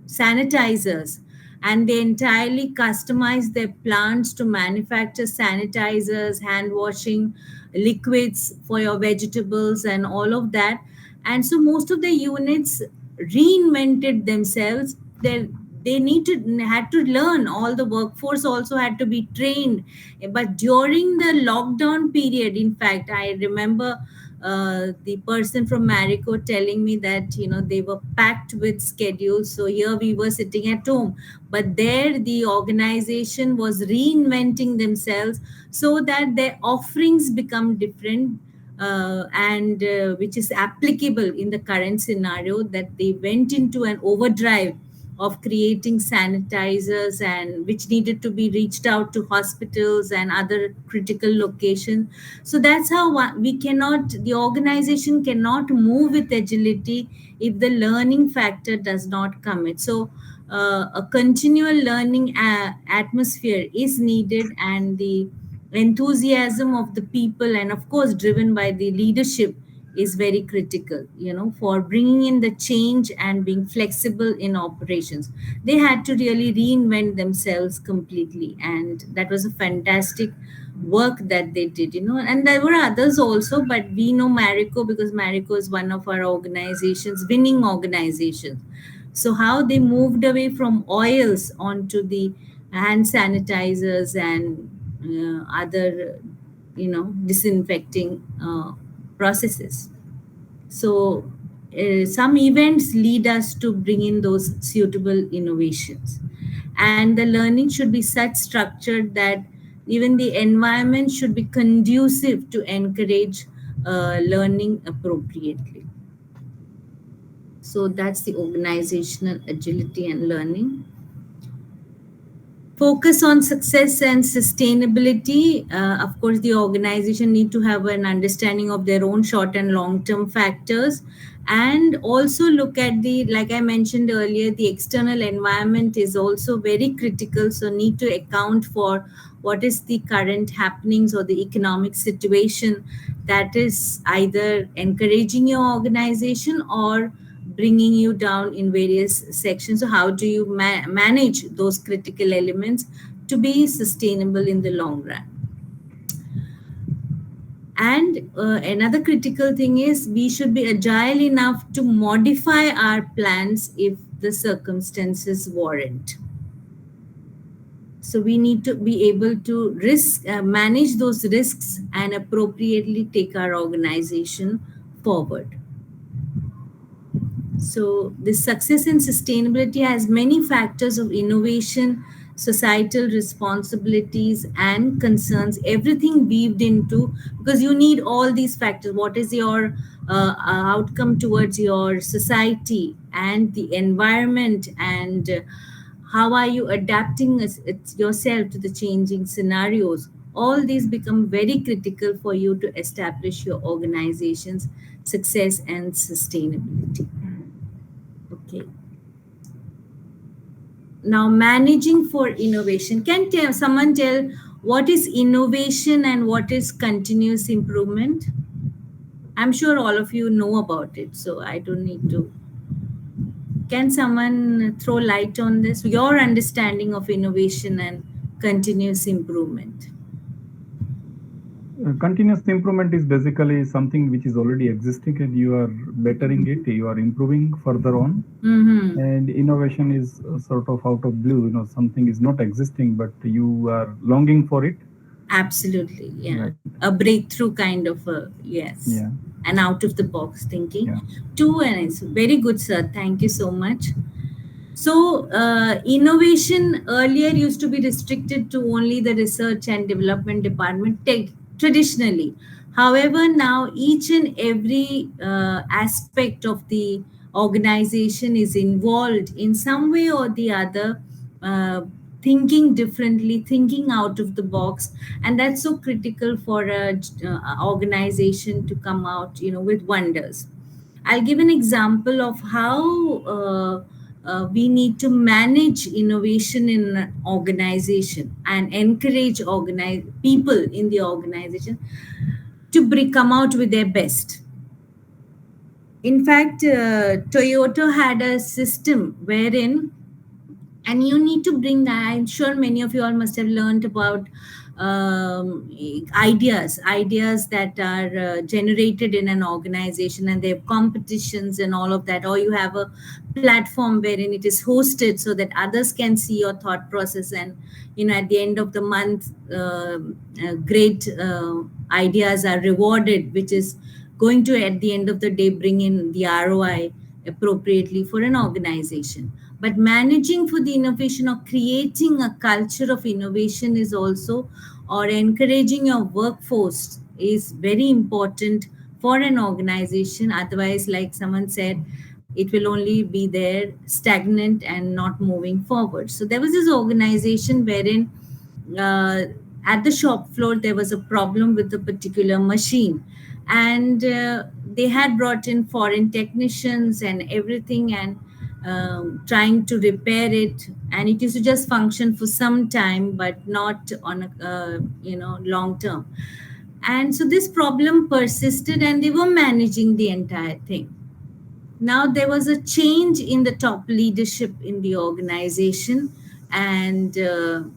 sanitizers, and they entirely customized their plants to manufacture sanitizers, hand washing liquids for your vegetables and all of that. And so most of the units reinvented themselves. They had to learn. All the workforce also had to be trained. But during the lockdown period, in fact, I remember the person from Marico telling me that they were packed with schedules. So here we were sitting at home, but there the organization was reinventing themselves so that their offerings become different, and which is applicable in the current scenario, that they went into an overdrive of creating sanitizers, and which needed to be reached out to hospitals and other critical locations. So that's how the organization cannot move with agility if the learning factor does not come. So a continual learning atmosphere is needed, and the enthusiasm of the people, and of course driven by the leadership, is very critical, for bringing in the change and being flexible in operations. They had to really reinvent themselves completely, and that was a fantastic work that they did, and there were others also, but we know Marico because Marico is one of our organizations, winning organizations. So how they moved away from oils onto the hand sanitizers and other, disinfecting processes. So some events lead us to bring in those suitable innovations, and the learning should be such structured that even the environment should be conducive to encourage learning appropriately. So that's the organizational agility and learning. Focus on success and sustainability. Of course, the organization need to have an understanding of their own short and long-term factors, and also look at like I mentioned earlier, the external environment is also very critical. So need to account for what is the current happenings or the economic situation that is either encouraging your organization or bringing you down in various sections. So how do you manage those critical elements to be sustainable in the long run? And another critical thing is we should be agile enough to modify our plans if the circumstances warrant. So we need to be able to manage those risks and appropriately take our organization forward. So this success and sustainability has many factors of innovation, societal responsibilities and concerns, everything weaved into, because you need all these factors. What is your outcome towards your society and the environment, and how are you adapting yourself to the changing scenarios? All these become very critical for you to establish your organization's success and sustainability. Okay. Now, managing for innovation. Can someone tell what is innovation and what is continuous improvement? I'm sure all of you know about it, so I don't need to. Can someone throw light on this? Your understanding of innovation and continuous improvement. Continuous improvement is basically something which is already existing and you are bettering it, you are improving further on. Mm-hmm. And innovation is sort of out of blue, something is not existing, but you are longing for it. Absolutely, yeah. Right. A breakthrough kind of yes. Yeah. And out of the box thinking. Yeah. And it's very good, sir. Thank you so much. So innovation earlier used to be restricted to only the research and development department, traditionally. However, now each and every aspect of the organization is involved in some way or the other, thinking differently, thinking out of the box, and that's so critical for a organization to come out, with wonders. I'll give an example of how we need to manage innovation in an organization and encourage people in the organization to come out with their best. In fact, Toyota had a system wherein, and you need to bring that. I'm sure many of you all must have learned about ideas that are generated in an organization, and they have competitions and all of that, or you have a platform wherein it is hosted so that others can see your thought process, and at the end of the month, great ideas are rewarded, which is going to, at the end of the day, bring in the ROI appropriately for an organization. But managing for the innovation or creating a culture of innovation is also, or encouraging your workforce is very important for an organization. Otherwise, like someone said, it will only be there stagnant and not moving forward. So there was this organization wherein at the shop floor, there was a problem with a particular machine. And they had brought in foreign technicians and everything, and trying to repair it, and it used to just function for some time but not on a long term. And so this problem persisted, and they were managing the entire thing. Now there was a change in the top leadership in the organization, and the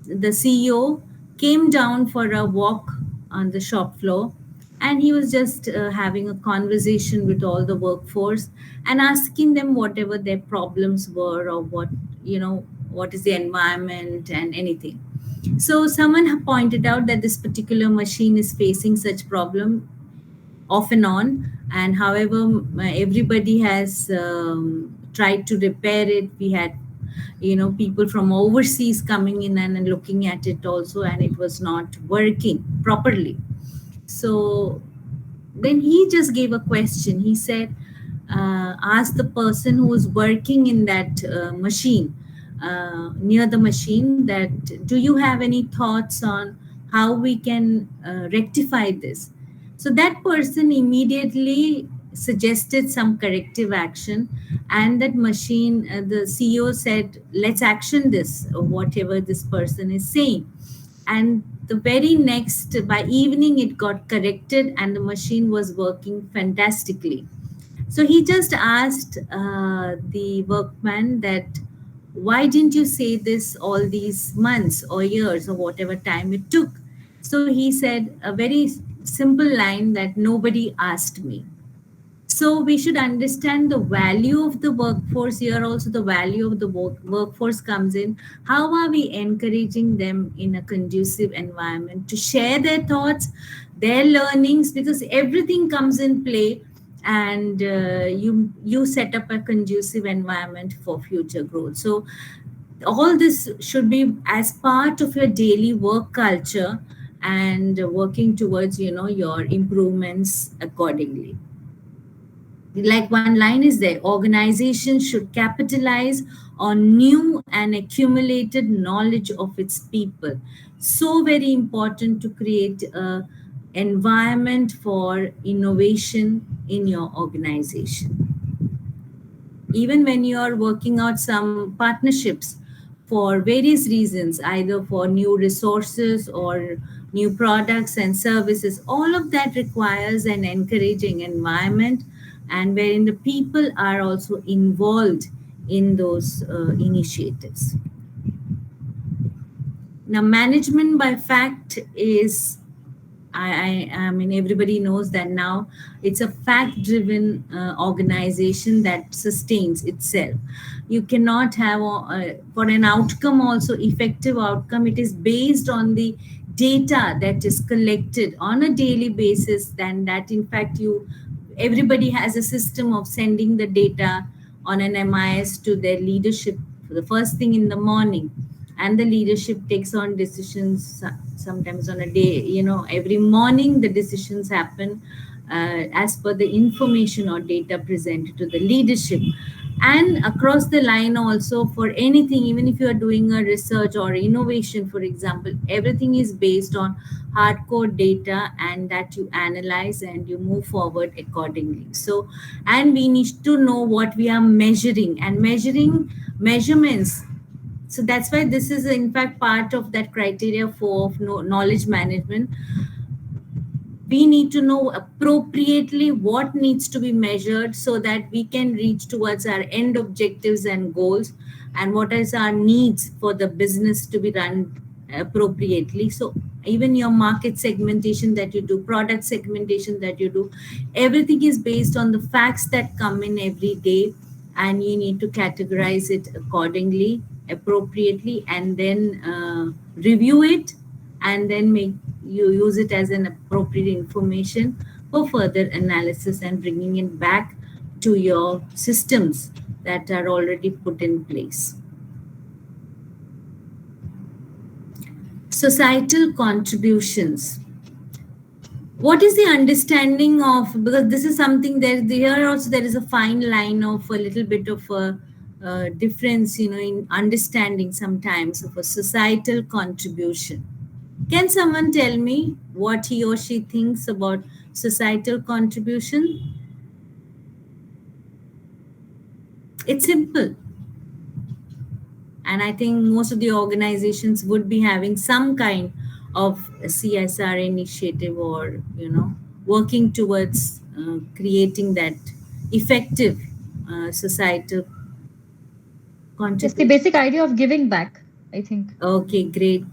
CEO came down for a walk on the shop floor, and he was just having a conversation with all the workforce and asking them whatever their problems were, or what is the environment and anything. So someone pointed out that this particular machine is facing such problem off and on, and however everybody has tried to repair it. We had people from overseas coming in and looking at it also, and it was not working properly. So then he just gave a question. He said, ask the person who was working in that machine, near the machine, that do you have any thoughts on how we can rectify this? So that person immediately suggested some corrective action, and that machine, the CEO said, let's action this, or whatever this person is saying. And the very next, by evening, it got corrected and the machine was working fantastically. So he just asked the workman that, why didn't you say this all these months or years or whatever time it took? So he said a very simple line, that nobody asked me. So we should understand the value of the workforce here. Also, the value of the workforce comes in. How are we encouraging them in a conducive environment to share their thoughts, their learnings, because everything comes in play, and you set up a conducive environment for future growth. So all this should be as part of your daily work culture, and working towards your improvements accordingly. Like one line is there, organizations should capitalize on new and accumulated knowledge of its people. So very important to create an environment for innovation in your organization. Even when you are working out some partnerships for various reasons, either for new resources or new products and services, all of that requires an encouraging environment, and wherein the people are also involved in those initiatives. Now, management by fact is, I mean, everybody knows that now it's a fact-driven organization that sustains itself. You cannot have, for an outcome also, effective outcome, it is based on the data that is collected on a daily basis. Then that, in fact, everybody has a system of sending the data on an MIS to their leadership for the first thing in the morning. and the leadership takes on decisions sometimes on a day, every morning the decisions happen as per the information or data presented to the leadership. And across the line also, for anything, even if you are doing a research or innovation, for example, everything is based on hardcore data, and that you analyze and you move forward accordingly. So, and we need to know what we are measuring, and measuring measurements. So that's why this is in fact part of that criteria for knowledge management. We need to know appropriately what needs to be measured so that we can reach towards our end objectives and goals, and what is our needs for the business to be run appropriately. So even your market segmentation that you do, product segmentation that you do, everything is based on the facts that come in every day, and you need to categorize it accordingly, appropriately, and then review it, and then you use it as an appropriate information for further analysis and bringing it back to your systems that are already put in place. Societal contributions. What is the understanding of, because this is something that here also there is a fine line of a little bit of a difference, in understanding sometimes of a societal contribution. Can someone tell me what he or she thinks about societal contribution? It's simple. And I think most of the organizations would be having some kind of CSR initiative, or, working towards creating that effective societal contribution. It's the basic idea of giving back, I think. Okay, great.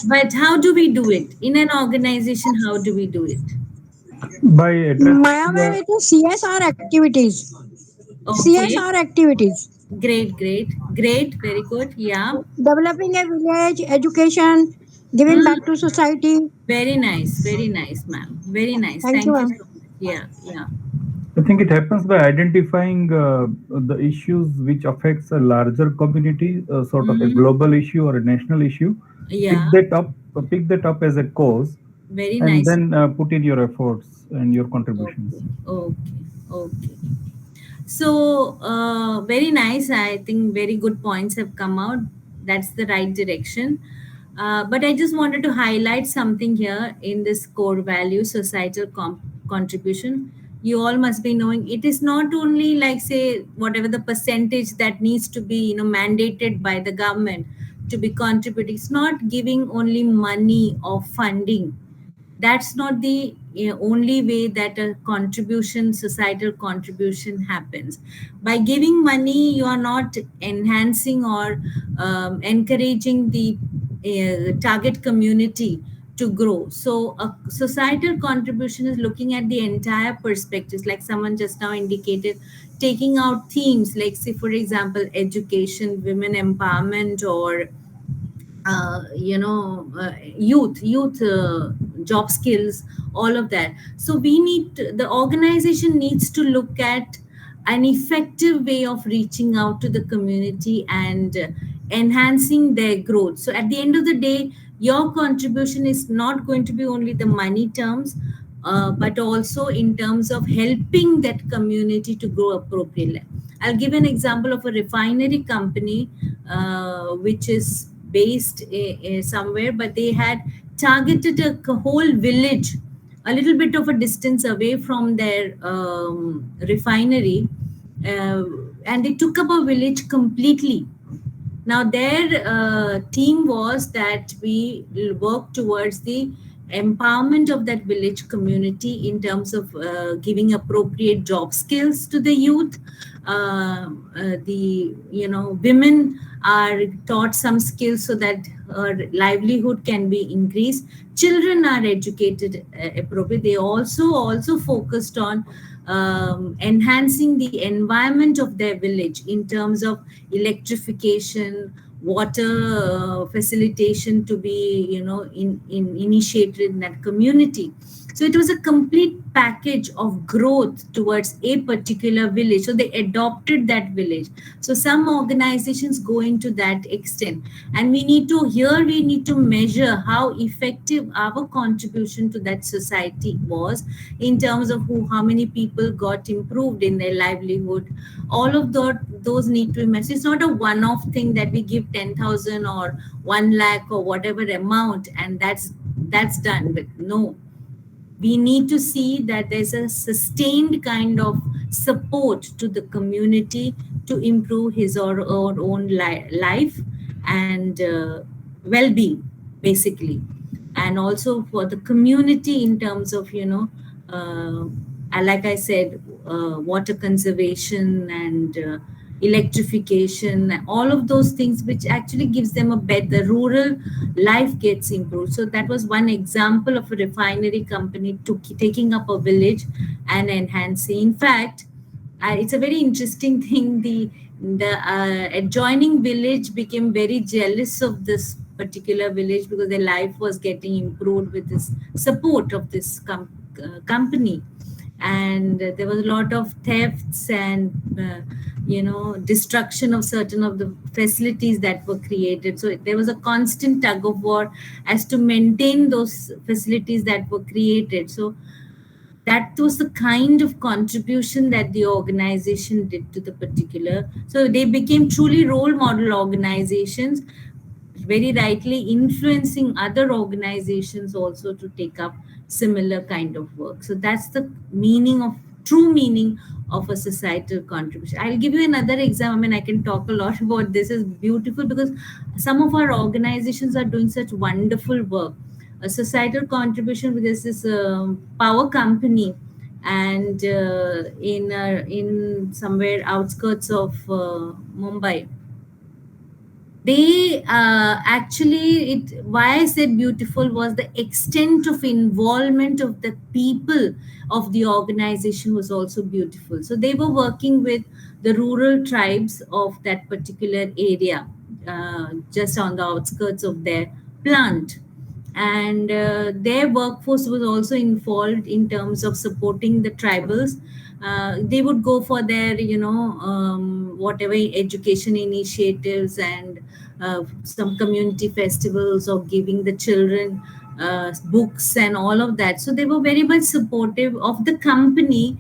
But how do we do it? In an organization, how do we do it? By addressing it is CSR activities. Okay. CSR activities. Great. Very good. Yeah. Developing a village, education, giving back to society. Very nice, ma'am. Very nice. Thank you, ma'am. So much. Yeah. I think it happens by identifying the issues which affects a larger community, sort of a global issue or a national issue. Yeah. Pick that up as a cause. Very and nice. then put in your efforts and your contributions. Okay. So very nice. I think very good points have come out. That's the right direction. But I just wanted to highlight something here in this core value, societal contribution. You all must be knowing it is not only like, say, whatever the percentage that needs to be, mandated by the government to be contributed. It's not giving only money or funding. That's not the only way that a contribution, societal contribution happens. By giving money, you are not enhancing or encouraging the target community to grow. So a societal contribution is looking at the entire perspectives, like someone just now indicated, taking out themes like, say, for example, education, women empowerment, or youth job skills, all of that. So the organization needs to look at an effective way of reaching out to the community and enhancing their growth. So at the end of the day, your contribution is not going to be only the money terms, but also in terms of helping that community to grow appropriately. I'll give an example of a refinery company, which is based somewhere, but they had targeted a whole village a little bit of a distance away from their refinery, and they took up a village completely. Now their theme was that we work towards the empowerment of that village community in terms of giving appropriate job skills to the youth. Women are taught some skills so that her livelihood can be increased. Children are educated appropriately. They also focused on enhancing the environment of their village in terms of electrification, water facilitation to be, initiated in that community. So it was a complete package of growth towards a particular village. So they adopted that village. So some organizations go into that extent, and we need to measure how effective our contribution to that society was in terms of how many people got improved in their livelihood. All of those need to be measured. It's not a one-off thing that we give 10,000 or 1 lakh or whatever amount and that's done with. No, we need to see that there's a sustained kind of support to the community to improve his or her own life and well-being, basically. And also for the community in terms of, like I said, water conservation and electrification, all of those things which actually gives them a better rural life gets improved. So that was one example of a refinery company taking up a village and enhancing. In fact, it's a very interesting thing. The adjoining village became very jealous of this particular village because their life was getting improved with this support of this company. And there was a lot of thefts and destruction of certain of the facilities that were created. So there was a constant tug of war as to maintain those facilities that were created. So that was the kind of contribution that the organization did to the particular. So they became truly role model organizations, very rightly influencing other organizations also to take up similar kind of work. So that's the true meaning of a societal contribution. I'll give you another example. I mean, I can talk a lot about this. Is beautiful because some of our organizations are doing such wonderful work. A societal contribution with this power company, and in somewhere outskirts of Mumbai. They why I said beautiful was the extent of involvement of the people of the organization was also beautiful. So they were working with the rural tribes of that particular area, just on the outskirts of their plant. And their workforce was also involved in terms of supporting the tribals. They would go for their, whatever education initiatives and some community festivals or giving the children books and all of that. So they were very much supportive of the company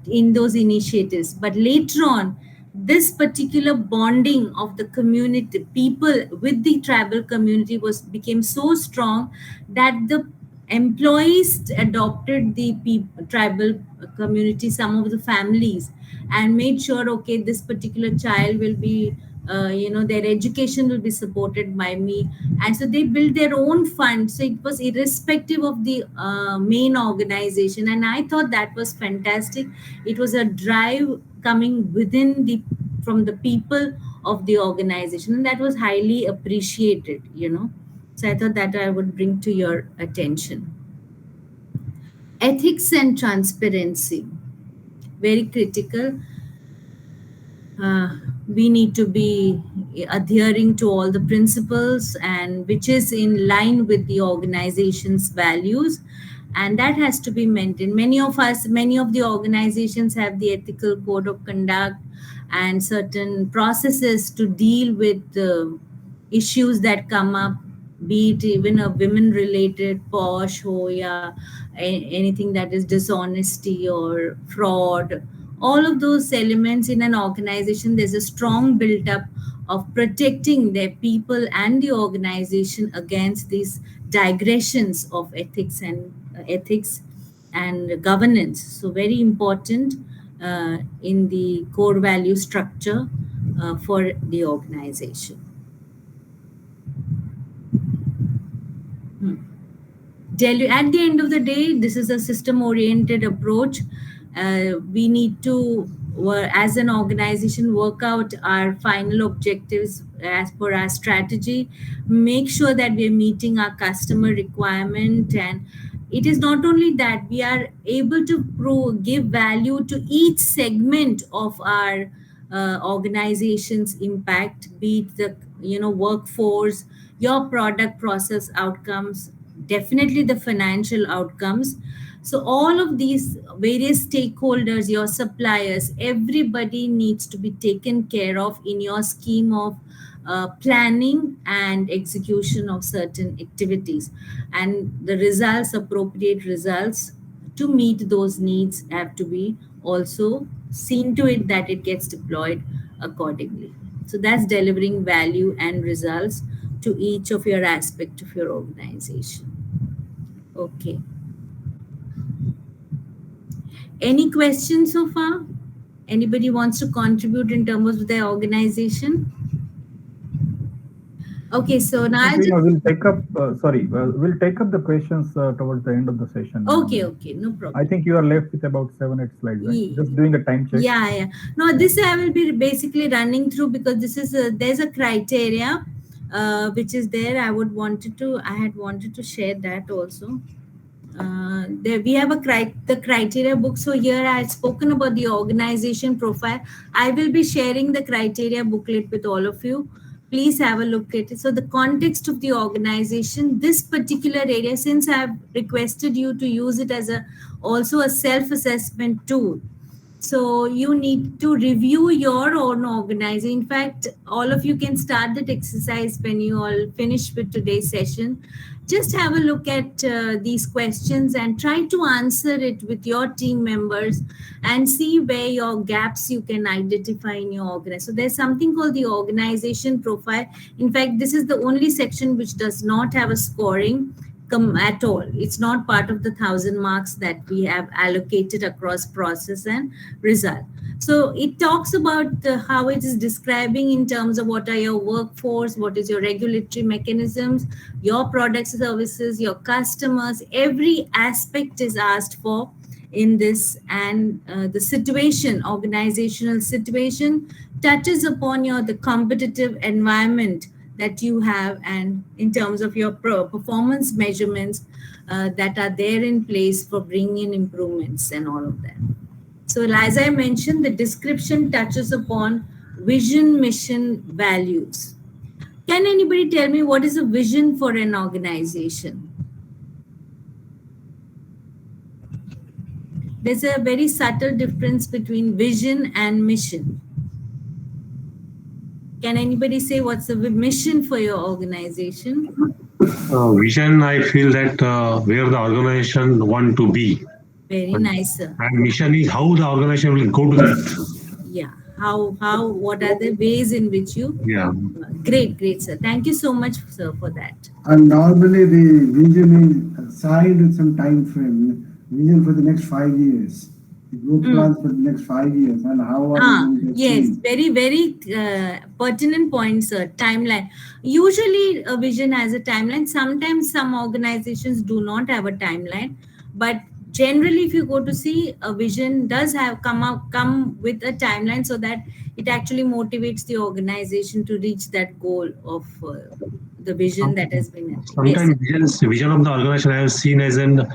in those initiatives. But later on, this particular bonding of the community, people with the tribal community became so strong that the employees adopted the tribal community, some of the families, and made sure, okay, this particular child will be, their education will be supported by me. And so they built their own fund. So it was irrespective of the main organization. And I thought that was fantastic. It was a drive coming from the people of the organization. And that was highly appreciated, So I thought that I would bring to your attention. Ethics and transparency, very critical. We need to be adhering to all the principles and which is in line with the organization's values, and that has to be maintained. Many of the organizations have the ethical code of conduct and certain processes to deal with issues that come up, be it even a women related posh or anything that is dishonesty or fraud. All of those elements in an organization, there's a strong build-up of protecting their people and the organization against these digressions of ethics and governance. So very important in the core value structure for the organization. At the end of the day, this is a system-oriented approach. We need to, as an organization, work out our final objectives as per our strategy, make sure that we're meeting our customer requirement. And it is not only that, we are able to give value to each segment of our organization's impact, be it the workforce, your product process outcomes, definitely the financial outcomes. So all of these various stakeholders, your suppliers, everybody needs to be taken care of in your scheme of planning and execution of certain activities, and the results, appropriate results to meet those needs, have to be also seen to it that it gets deployed accordingly. So that's delivering value and results to each of your aspect of your organization. Okay. Any questions so far? Anybody wants to contribute in terms of their organization? Okay, so now we'll take up. We'll take up the questions towards the end of the session. Okay, no problem. I think you are left with about 7-8 slides, right? Yeah. Just doing a time check. Yeah. No, this I will be basically running through because this is there's a criteria which is there. I had wanted to share that also. There we have the criteria book. So here I had spoken about the organization profile. I will be sharing the criteria booklet with all of you. Please have a look at it. So the context of the organization, this particular area, since I have requested you to use it as also a self-assessment tool. So you need to review your own organization. In fact, all of you can start that exercise when you all finish with today's session. Just have a look at these questions and try to answer it with your team members and see where your gaps you can identify in your organization. So there's something called the organization profile. In fact, this is the only section which does not have a scoring at all. It's not part of the 1,000 marks that we have allocated across process and result. So it talks about how it is describing in terms of what are your workforce, what is your regulatory mechanisms, your products, services, your customers. Every aspect is asked for in this, and the situation, organizational situation, touches upon the competitive environment that you have, and in terms of your performance measurements that are there in place for bringing in improvements and all of that. So as I mentioned, the description touches upon vision, mission, values. Can anybody tell me what is a vision for an organization? There's a very subtle difference between vision and mission. Can anybody say what's the mission for your organization? Vision, I feel that where the organization want to be. Very nice, sir. And mission is how the organization will go to that. Yeah. What are the ways in which you? Yeah. Great, sir. Thank you so much, sir, for that. And normally the vision is assigned with some time frame. Vision for the next 5 years. The group plans for the next 5 years, and how are you? Yes, very, very pertinent point, sir. Timeline. Usually a vision has a timeline. Sometimes some organizations do not have a timeline, but generally if you go to see, a vision does come with a timeline so that it actually motivates the organization to reach that goal of the vision that has been. Sometimes vision of the organization I have seen as an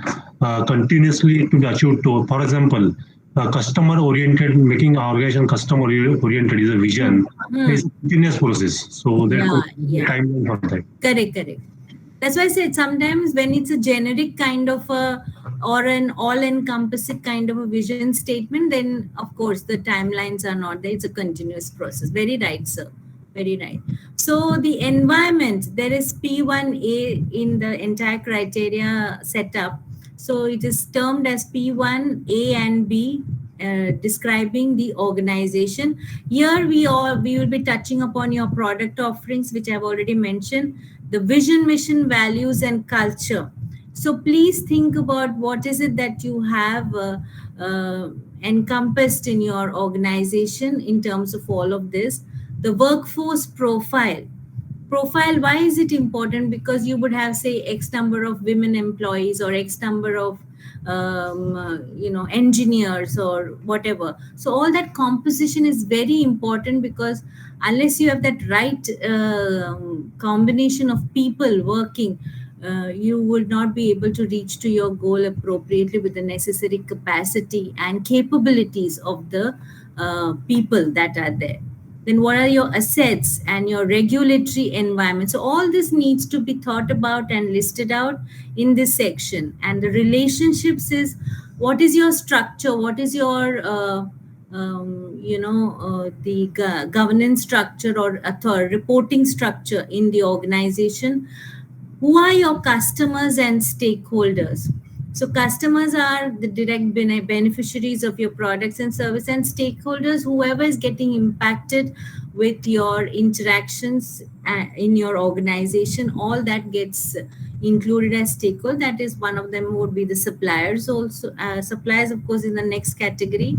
continuously to be achieved. For example, customer oriented, making our organization customer oriented is a vision. It's a continuous process. So there could be a timeline for that. Correct. That's why I said sometimes when it's a generic kind of or an all-encompassing kind of a vision statement, then of course the timelines are not there. It's a continuous process. Very right, sir. Very right. So the environment, there is P1A in the entire criteria setup. So it is termed as P1A and B, describing the organization. Here we will be touching upon your product offerings, which I've already mentioned, the vision, mission, values, and culture. So please think about what is it that you have encompassed in your organization in terms of all of this. The workforce profile. Why is it important? Because you would have, say, X number of women employees or X number of engineers or whatever. So all that composition is very important, because unless you have that right combination of people working, you would not be able to reach to your goal appropriately with the necessary capacity and capabilities of the people that are there. Then what are your assets and your regulatory environment? So all this needs to be thought about and listed out in this section. And the relationships is, what is your structure? What is your the governance structure or reporting structure in the organization? Who are your customers and stakeholders? So customers are the direct beneficiaries of your products and service, and stakeholders, whoever is getting impacted with your interactions in your organization, all that gets included as stakeholder. That is, one of them would be the suppliers also. Suppliers, of course, in the next category.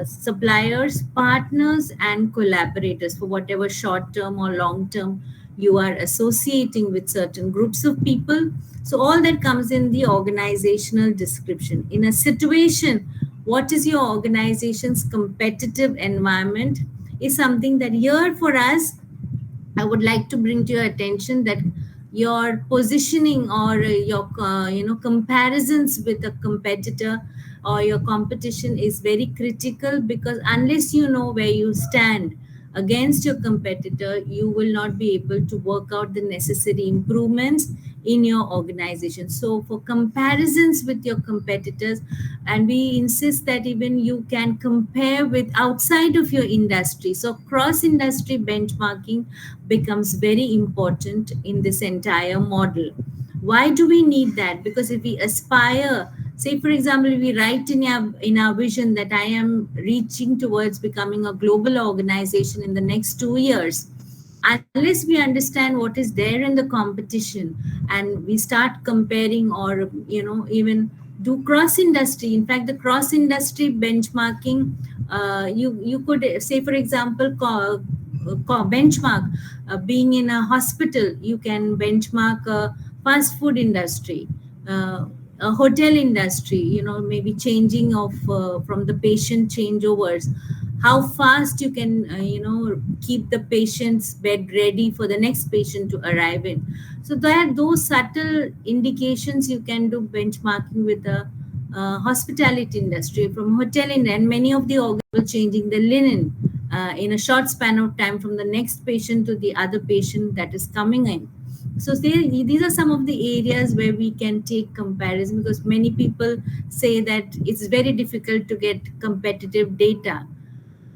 Suppliers, partners, and collaborators for whatever short-term or long-term you are associating with certain groups of people. So all that comes in the organizational description. In a situation, what is your organization's competitive environment is something that here for us, I would like to bring to your attention that your positioning or your comparisons with a competitor or your competition is very critical, because unless you know where you stand against your competitor, you will not be able to work out the necessary improvements in your organization. So for comparisons with your competitors, and we insist that even you can compare with outside of your industry. So cross industry benchmarking becomes very important in this entire model. Why do we need that? Because if we aspire, say for example, if we write in our vision that I am reaching towards becoming a global organization in the next 2 years, unless we understand what is there in the competition and we start comparing, or even do cross industry. In fact, the cross industry benchmarking, you could say, for example, benchmark being in a hospital. You can benchmark a fast food industry, a hotel industry, maybe changing of from the patient changeovers, how fast you can keep the patient's bed ready for the next patient to arrive in. So that those subtle indications you can do benchmarking with the hospitality industry, from hotel industry, and many of the organs changing the linen in a short span of time from the next patient to the other patient that is coming in. So these are some of the areas where we can take comparison, because many people say that it's very difficult to get competitive data.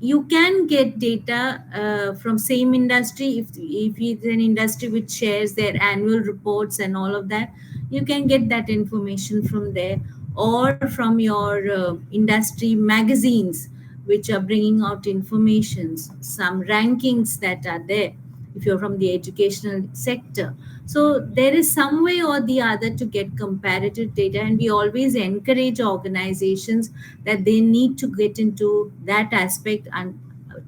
You can get data from same industry. If it's an industry which shares their annual reports and all of that, you can get that information from there, or from your industry magazines which are bringing out informations, some rankings that are there if you're from the educational sector. So there is some way or the other to get comparative data, and we always encourage organizations that they need to get into that aspect and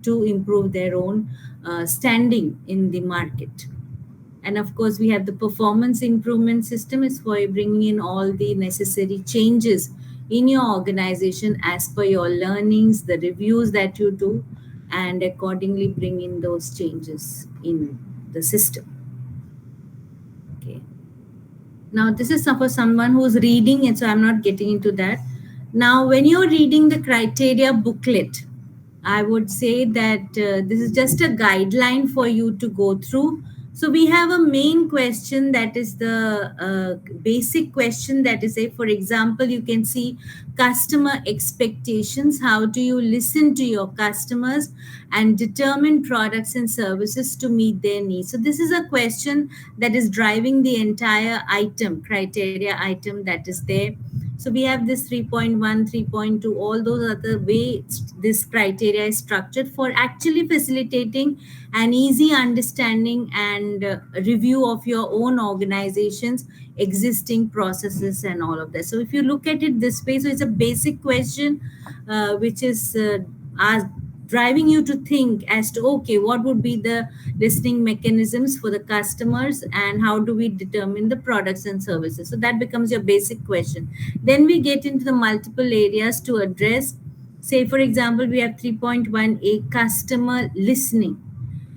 to improve their own standing in the market. And of course, we have the performance improvement system is for bringing in all the necessary changes in your organization as per your learnings, the reviews that you do, and accordingly bring in those changes in the system. Okay. Now, this is for someone who's reading it, so I'm not getting into that. Now, when you're reading the criteria booklet, I would say that this is just a guideline for you to go through. So we have a main question that is the basic question that is, say, for example, you can see customer expectations. How do you listen to your customers and determine products and services to meet their needs? So this is a question that is driving the entire item, criteria item that is there. So we have this 3.1, 3.2, all those other ways this criteria is structured for actually facilitating an easy understanding and review of your own organization's existing processes and all of that. So if you look at it this way, so it's a basic question which is driving you to think as to, okay, what would be the listening mechanisms for the customers and how do we determine the products and services? So that becomes your basic question. Then we get into the multiple areas to address. Say, for example, we have 3.1A, customer listening.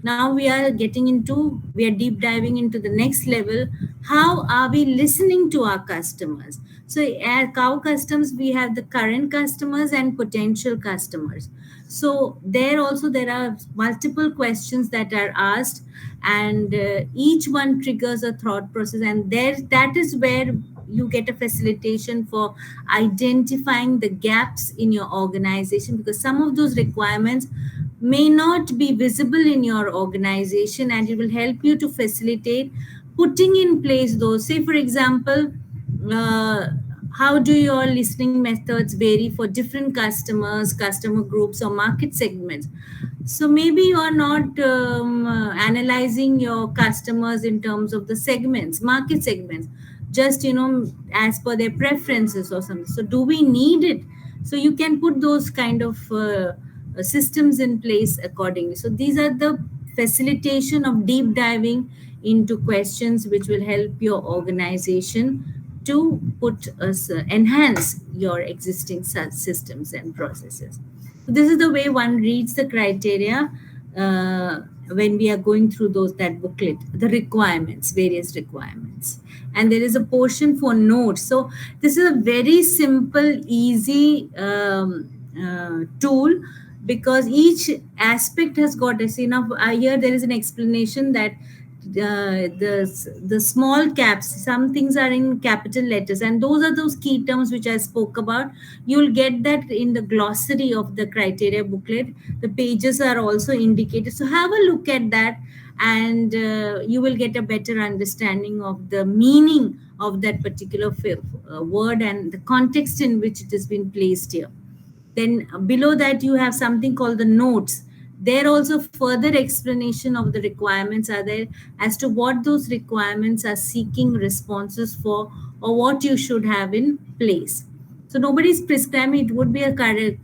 Now we are deep diving into the next level. How are we listening to our customers? So at Cow Customs, we have the current customers and potential customers. So there also there are multiple questions that are asked, and each one triggers a thought process, and there that is where you get a facilitation for identifying the gaps in your organization, because some of those requirements may not be visible in your organization, and it will help you to facilitate putting in place those. Say for example, uh, how do your listening methods vary for different customers, customer groups, or market segments? So maybe you are not analyzing your customers in terms of the segments, market segments, just as per their preferences or something. So do we need it? So you can put those kind of systems in place accordingly. So these are the facilitation of deep diving into questions which will help your organization to enhance your existing systems and processes. So this is the way one reads the criteria when we are going through that booklet, the requirements, various requirements. And there is a portion for notes. So this is a very simple, easy tool, because each aspect has got a enough. Here there is an explanation that the small caps, some things are in capital letters, and those are those key terms which I spoke about. You'll get that in the glossary of the criteria booklet. The pages are also indicated, so have a look at that, and you will get a better understanding of the meaning of that particular word and the context in which it has been placed here. Then below that you have something called the notes. There also further explanation of the requirements are there as to what those requirements are seeking responses for, or what you should have in place. So nobody's prescribing. It would be a correct,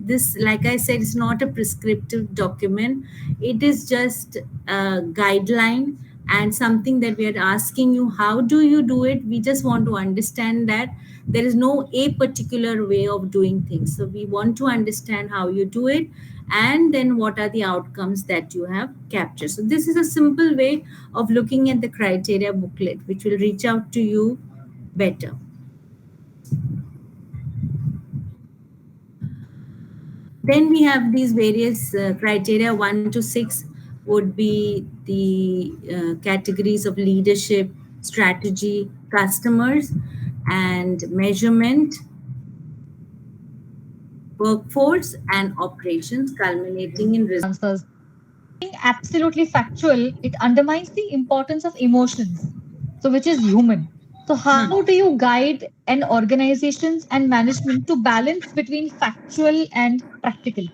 this, like I said, it's not a prescriptive document. It is just a guideline and something that we are asking you, how do you do it? We just want to understand that there is no a particular way of doing things. So we want to understand how you do it, and then what are the outcomes that you have captured. So this is a simple way of looking at the criteria booklet, which will reach out to you better. Then we have these various criteria. 1 to 6 would be the categories of leadership, strategy, customers, and measurement, workforce, and operations, culminating in answers. Being absolutely factual, it undermines the importance of emotions, so which is human. So how do you guide an organizations and management to balance between factual and practical?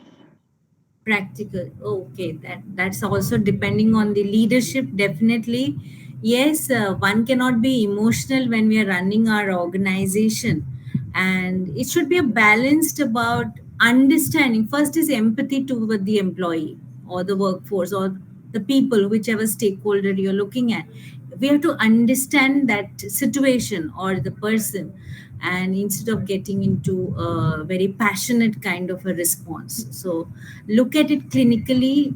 Practical. Okay, that's also depending on the leadership, definitely. Yes, one cannot be emotional when we are running our organization, and it should be a balanced about understanding. First is empathy toward the employee or the workforce or the people, whichever stakeholder you're looking at. We have to understand that situation or the person, and instead of getting into a very passionate kind of a response. So look at it clinically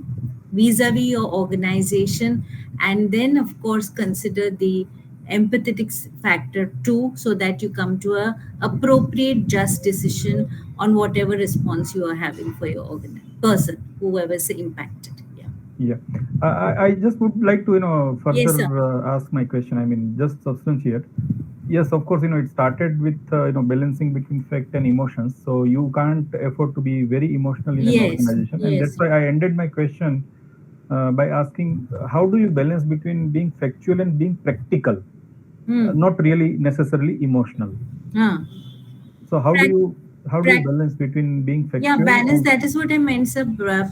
vis-a-vis your organization, and then of course consider the empathetic factor too, so that you come to a appropriate just decision on whatever response you are having for your person, whoever's impacted. Yeah, I just would like to further Yes, ask my question. I mean, just substance here. Yes, of course, it started with balancing between fact and emotions. So you can't afford to be very emotional in an organization, and that's why I ended my question by asking, how do you balance between being factual and being practical, not really necessarily emotional? So how do you balance between being factual? Yeah, balance, that is what I meant. So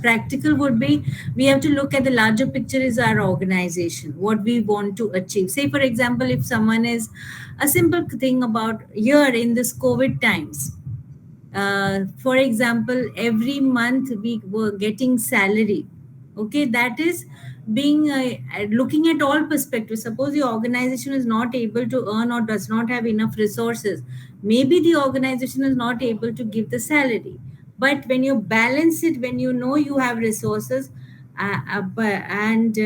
practical would be, we have to look at the larger picture is our organization, what we want to achieve. Say, for example, if someone is a simple thing about here in this COVID times, for example, every month we were getting salary. Okay, that is being looking at all perspectives. Suppose the organization is not able to earn or does not have enough resources, maybe the organization is not able to give the salary. But when you balance it, when you know you have resources, and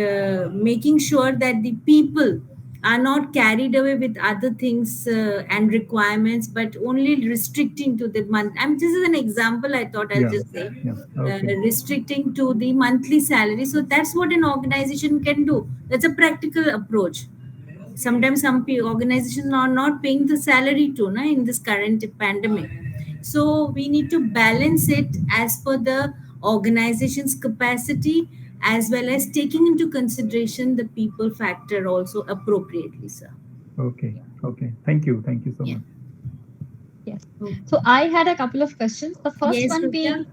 making sure that the people are not carried away with other things and requirements, but only restricting to the month. This is an example I thought I'll just say. Restricting to the monthly salary. So that's what an organization can do. That's a practical approach. Sometimes some organizations are not paying the salary to in this current pandemic. So we need to balance it as per the organization's capacity, as well as taking into consideration the people factor also appropriately, sir. Okay. Thank you so much. Yes. So I had a couple of questions. The first one being,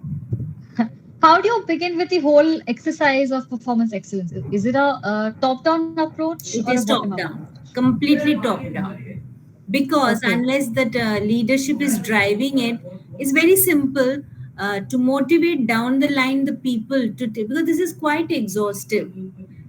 how do you begin with the whole exercise of performance excellence? Is it a top-down approach? It is top-down, completely top-down. Because unless that leadership is driving it, it's very simple to motivate down the line the people to because this is quite exhaustive.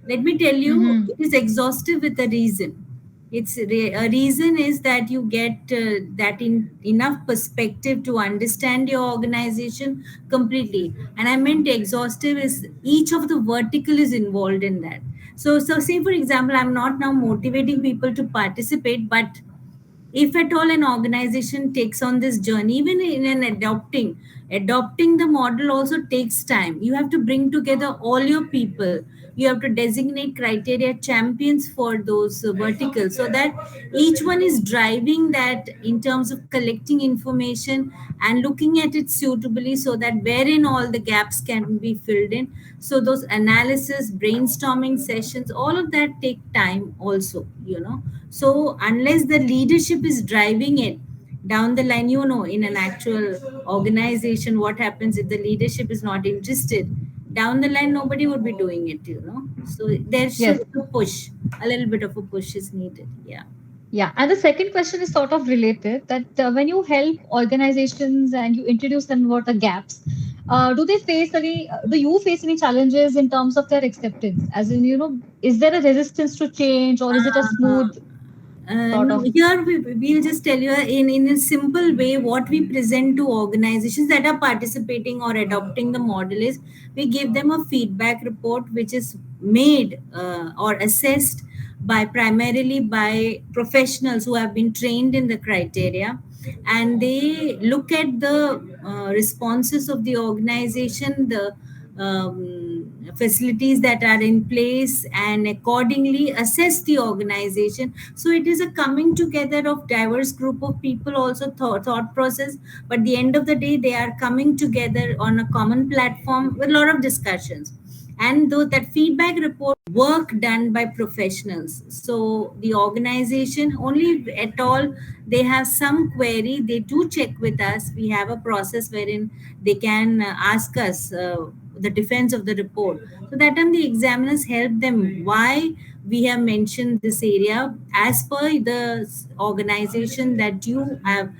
Let me tell you, it is exhaustive with a reason. It's a reason is that you get that enough perspective to understand your organization completely. And I meant exhaustive is each of the vertical is involved in that. So say for example, I'm not now motivating people to participate, but if at all an organization takes on this journey, even in an adopting the model also takes time. You have to bring together all your people. You have to designate criteria champions for those verticals, so that each one is driving that in terms of collecting information and looking at it suitably, so that wherein all the gaps can be filled in. So those analysis, brainstorming sessions, all of that take time also, So unless the leadership is driving it down the line, in an actual organization, what happens if the leadership is not interested? Down the line, nobody would be doing it, So there should be a little bit of a push is needed. Yeah. And the second question is sort of related, that when you help organizations and you introduce them about the gaps, do you face any challenges in terms of their acceptance? As in, is there a resistance to change, or is it a smooth Here we'll just tell you in a simple way what we present to organizations that are participating or adopting the model is we give them a feedback report which is made or assessed primarily by professionals who have been trained in the criteria, and they look at the responses of the organization, the facilities that are in place, and accordingly assess the organization. So it is a coming together of diverse group of people, also thought process, but at the end of the day they are coming together on a common platform with a lot of discussions. And though that feedback report work done by professionals, so the organization only at all they have some query, they do check with us. We have a process wherein they can ask us the defense of the report. So that time the examiners help them why we have mentioned this area as per the organization that you have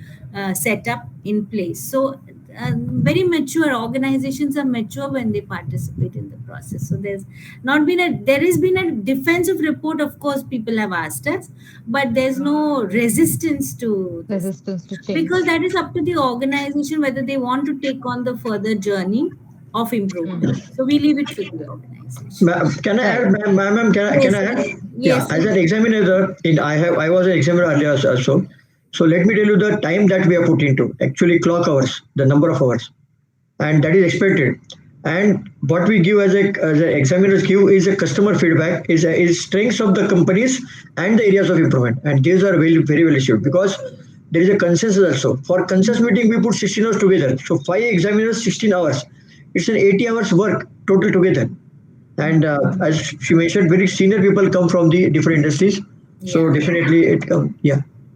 set up in place. So very mature organizations are mature when they participate in the process. So there has been a defensive report, of course people have asked us, but there's no resistance to change, because that is up to the organization whether they want to take on the further journey of improvement. So we leave it to the organization. Can I add, ma'am? Can I add? Yes. As an examiner, I was an examiner earlier also. So let me tell you the time that we have put into, actually clock hours, the number of hours, and that is expected. And what we give as an examiners give is a customer feedback, is strengths of the companies and the areas of improvement. And these are very, very well issued because there is a consensus also. For consensus meeting, we put 16 hours together. So 5 examiners, 16 hours. It's an 80 hours work total together. And as she mentioned, very senior people come from the different industries. So definitely it comes,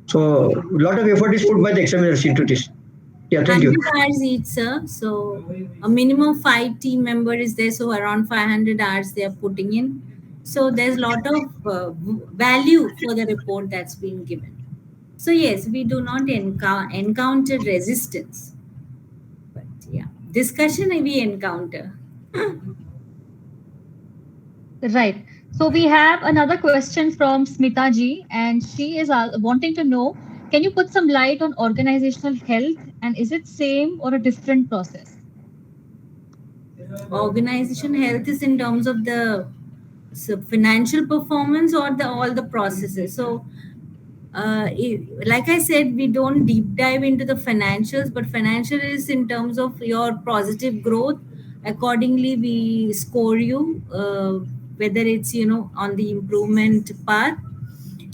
So a lot of effort is put by the examiners into this. Yeah, thank you. 100 hours each, sir. So a minimum 5 team member is there. So around 500 hours they are putting in. So there's a lot of value for the report that's been given. So yes, we do not encounter resistance. But discussion we encounter. Right. So we have another question from Smita ji, and she is wanting to know, can you put some light on organizational health, and is it same or a different process? Organization health is in terms of the financial performance or all the processes. So like I said, we don't deep dive into the financials, but financial is in terms of your positive growth. Accordingly, we score you, whether it's on the improvement path.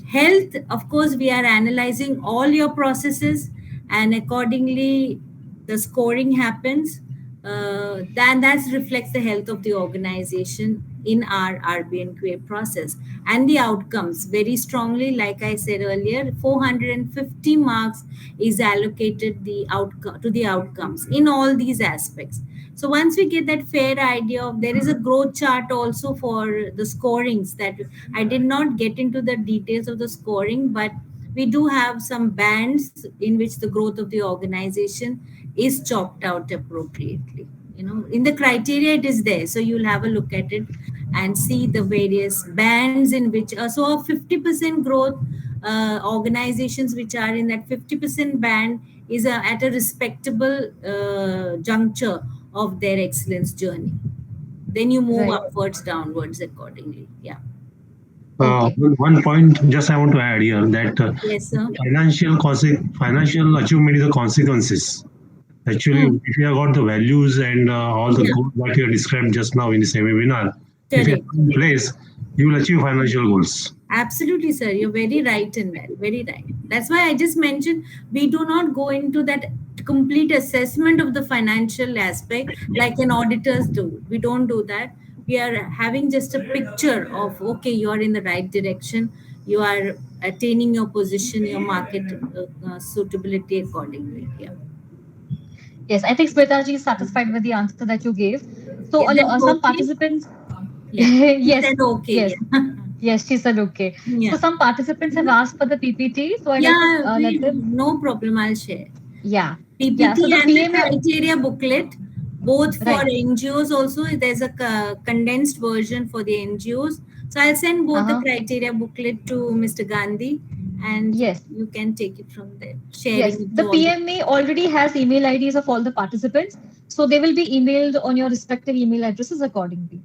Health, of course, we are analyzing all your processes, and accordingly the scoring happens. Then that reflects the health of the organization in our RBNQA process, and the outcomes very strongly. Like I said earlier, 450 marks is allocated the outcome to the outcomes in all these aspects. So once we get that fair idea of, there is a growth chart also for the scorings, that I did not get into the details of the scoring, but we do have some bands in which the growth of the organization is chopped out appropriately. In the criteria it is there, so you'll have a look at it and see the various bands in which so a 50% growth, organizations which are in that 50% band is at a respectable juncture of their excellence journey. Then you move upwards, downwards accordingly. Yeah. One point just I want to add here, that Yes, sir. financial achievement is the consequences. Actually, if you have got the values and all the goals that you described just now in the seminar, if you have in place, you will achieve financial goals. Absolutely, sir. You're very right in that. Very right. That's why I just mentioned we do not go into that complete assessment of the financial aspect like an auditors do. We don't do that. We are having just a picture of, okay, you are in the right direction. You are attaining your position, your market suitability accordingly. Yeah. Yes, I think Smritaji is satisfied with the answer that you gave. So some participants. Yes. Said okay. Yes. Yes, she said okay. Yeah. So some participants have asked for the PPT. So I let them. No problem. I'll share. Yeah. PPT so the and PMA... the criteria booklet, both for NGOs also. There's a condensed version for the NGOs. So I'll send both the criteria booklet to Mr. Gandhi, and you can take it from there. Sharing the PMA already has email IDs of all the participants, so they will be emailed on your respective email addresses accordingly.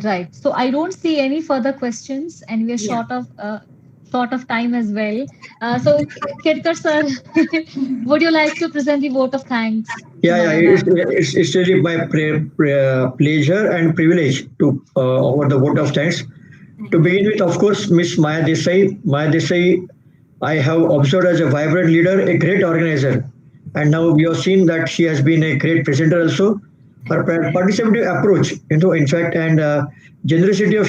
Right. So I don't see any further questions, and we are short of time as well. So Kedkar sir, would you like to present the vote of thanks? It's really my pleasure and privilege to offer the vote of thanks. To begin with, of course, Miss Maya Desai. Maya Desai, I have observed as a vibrant leader, a great organizer, and now we have seen that she has been a great presenter also. Her participative approach, in fact, and generosity of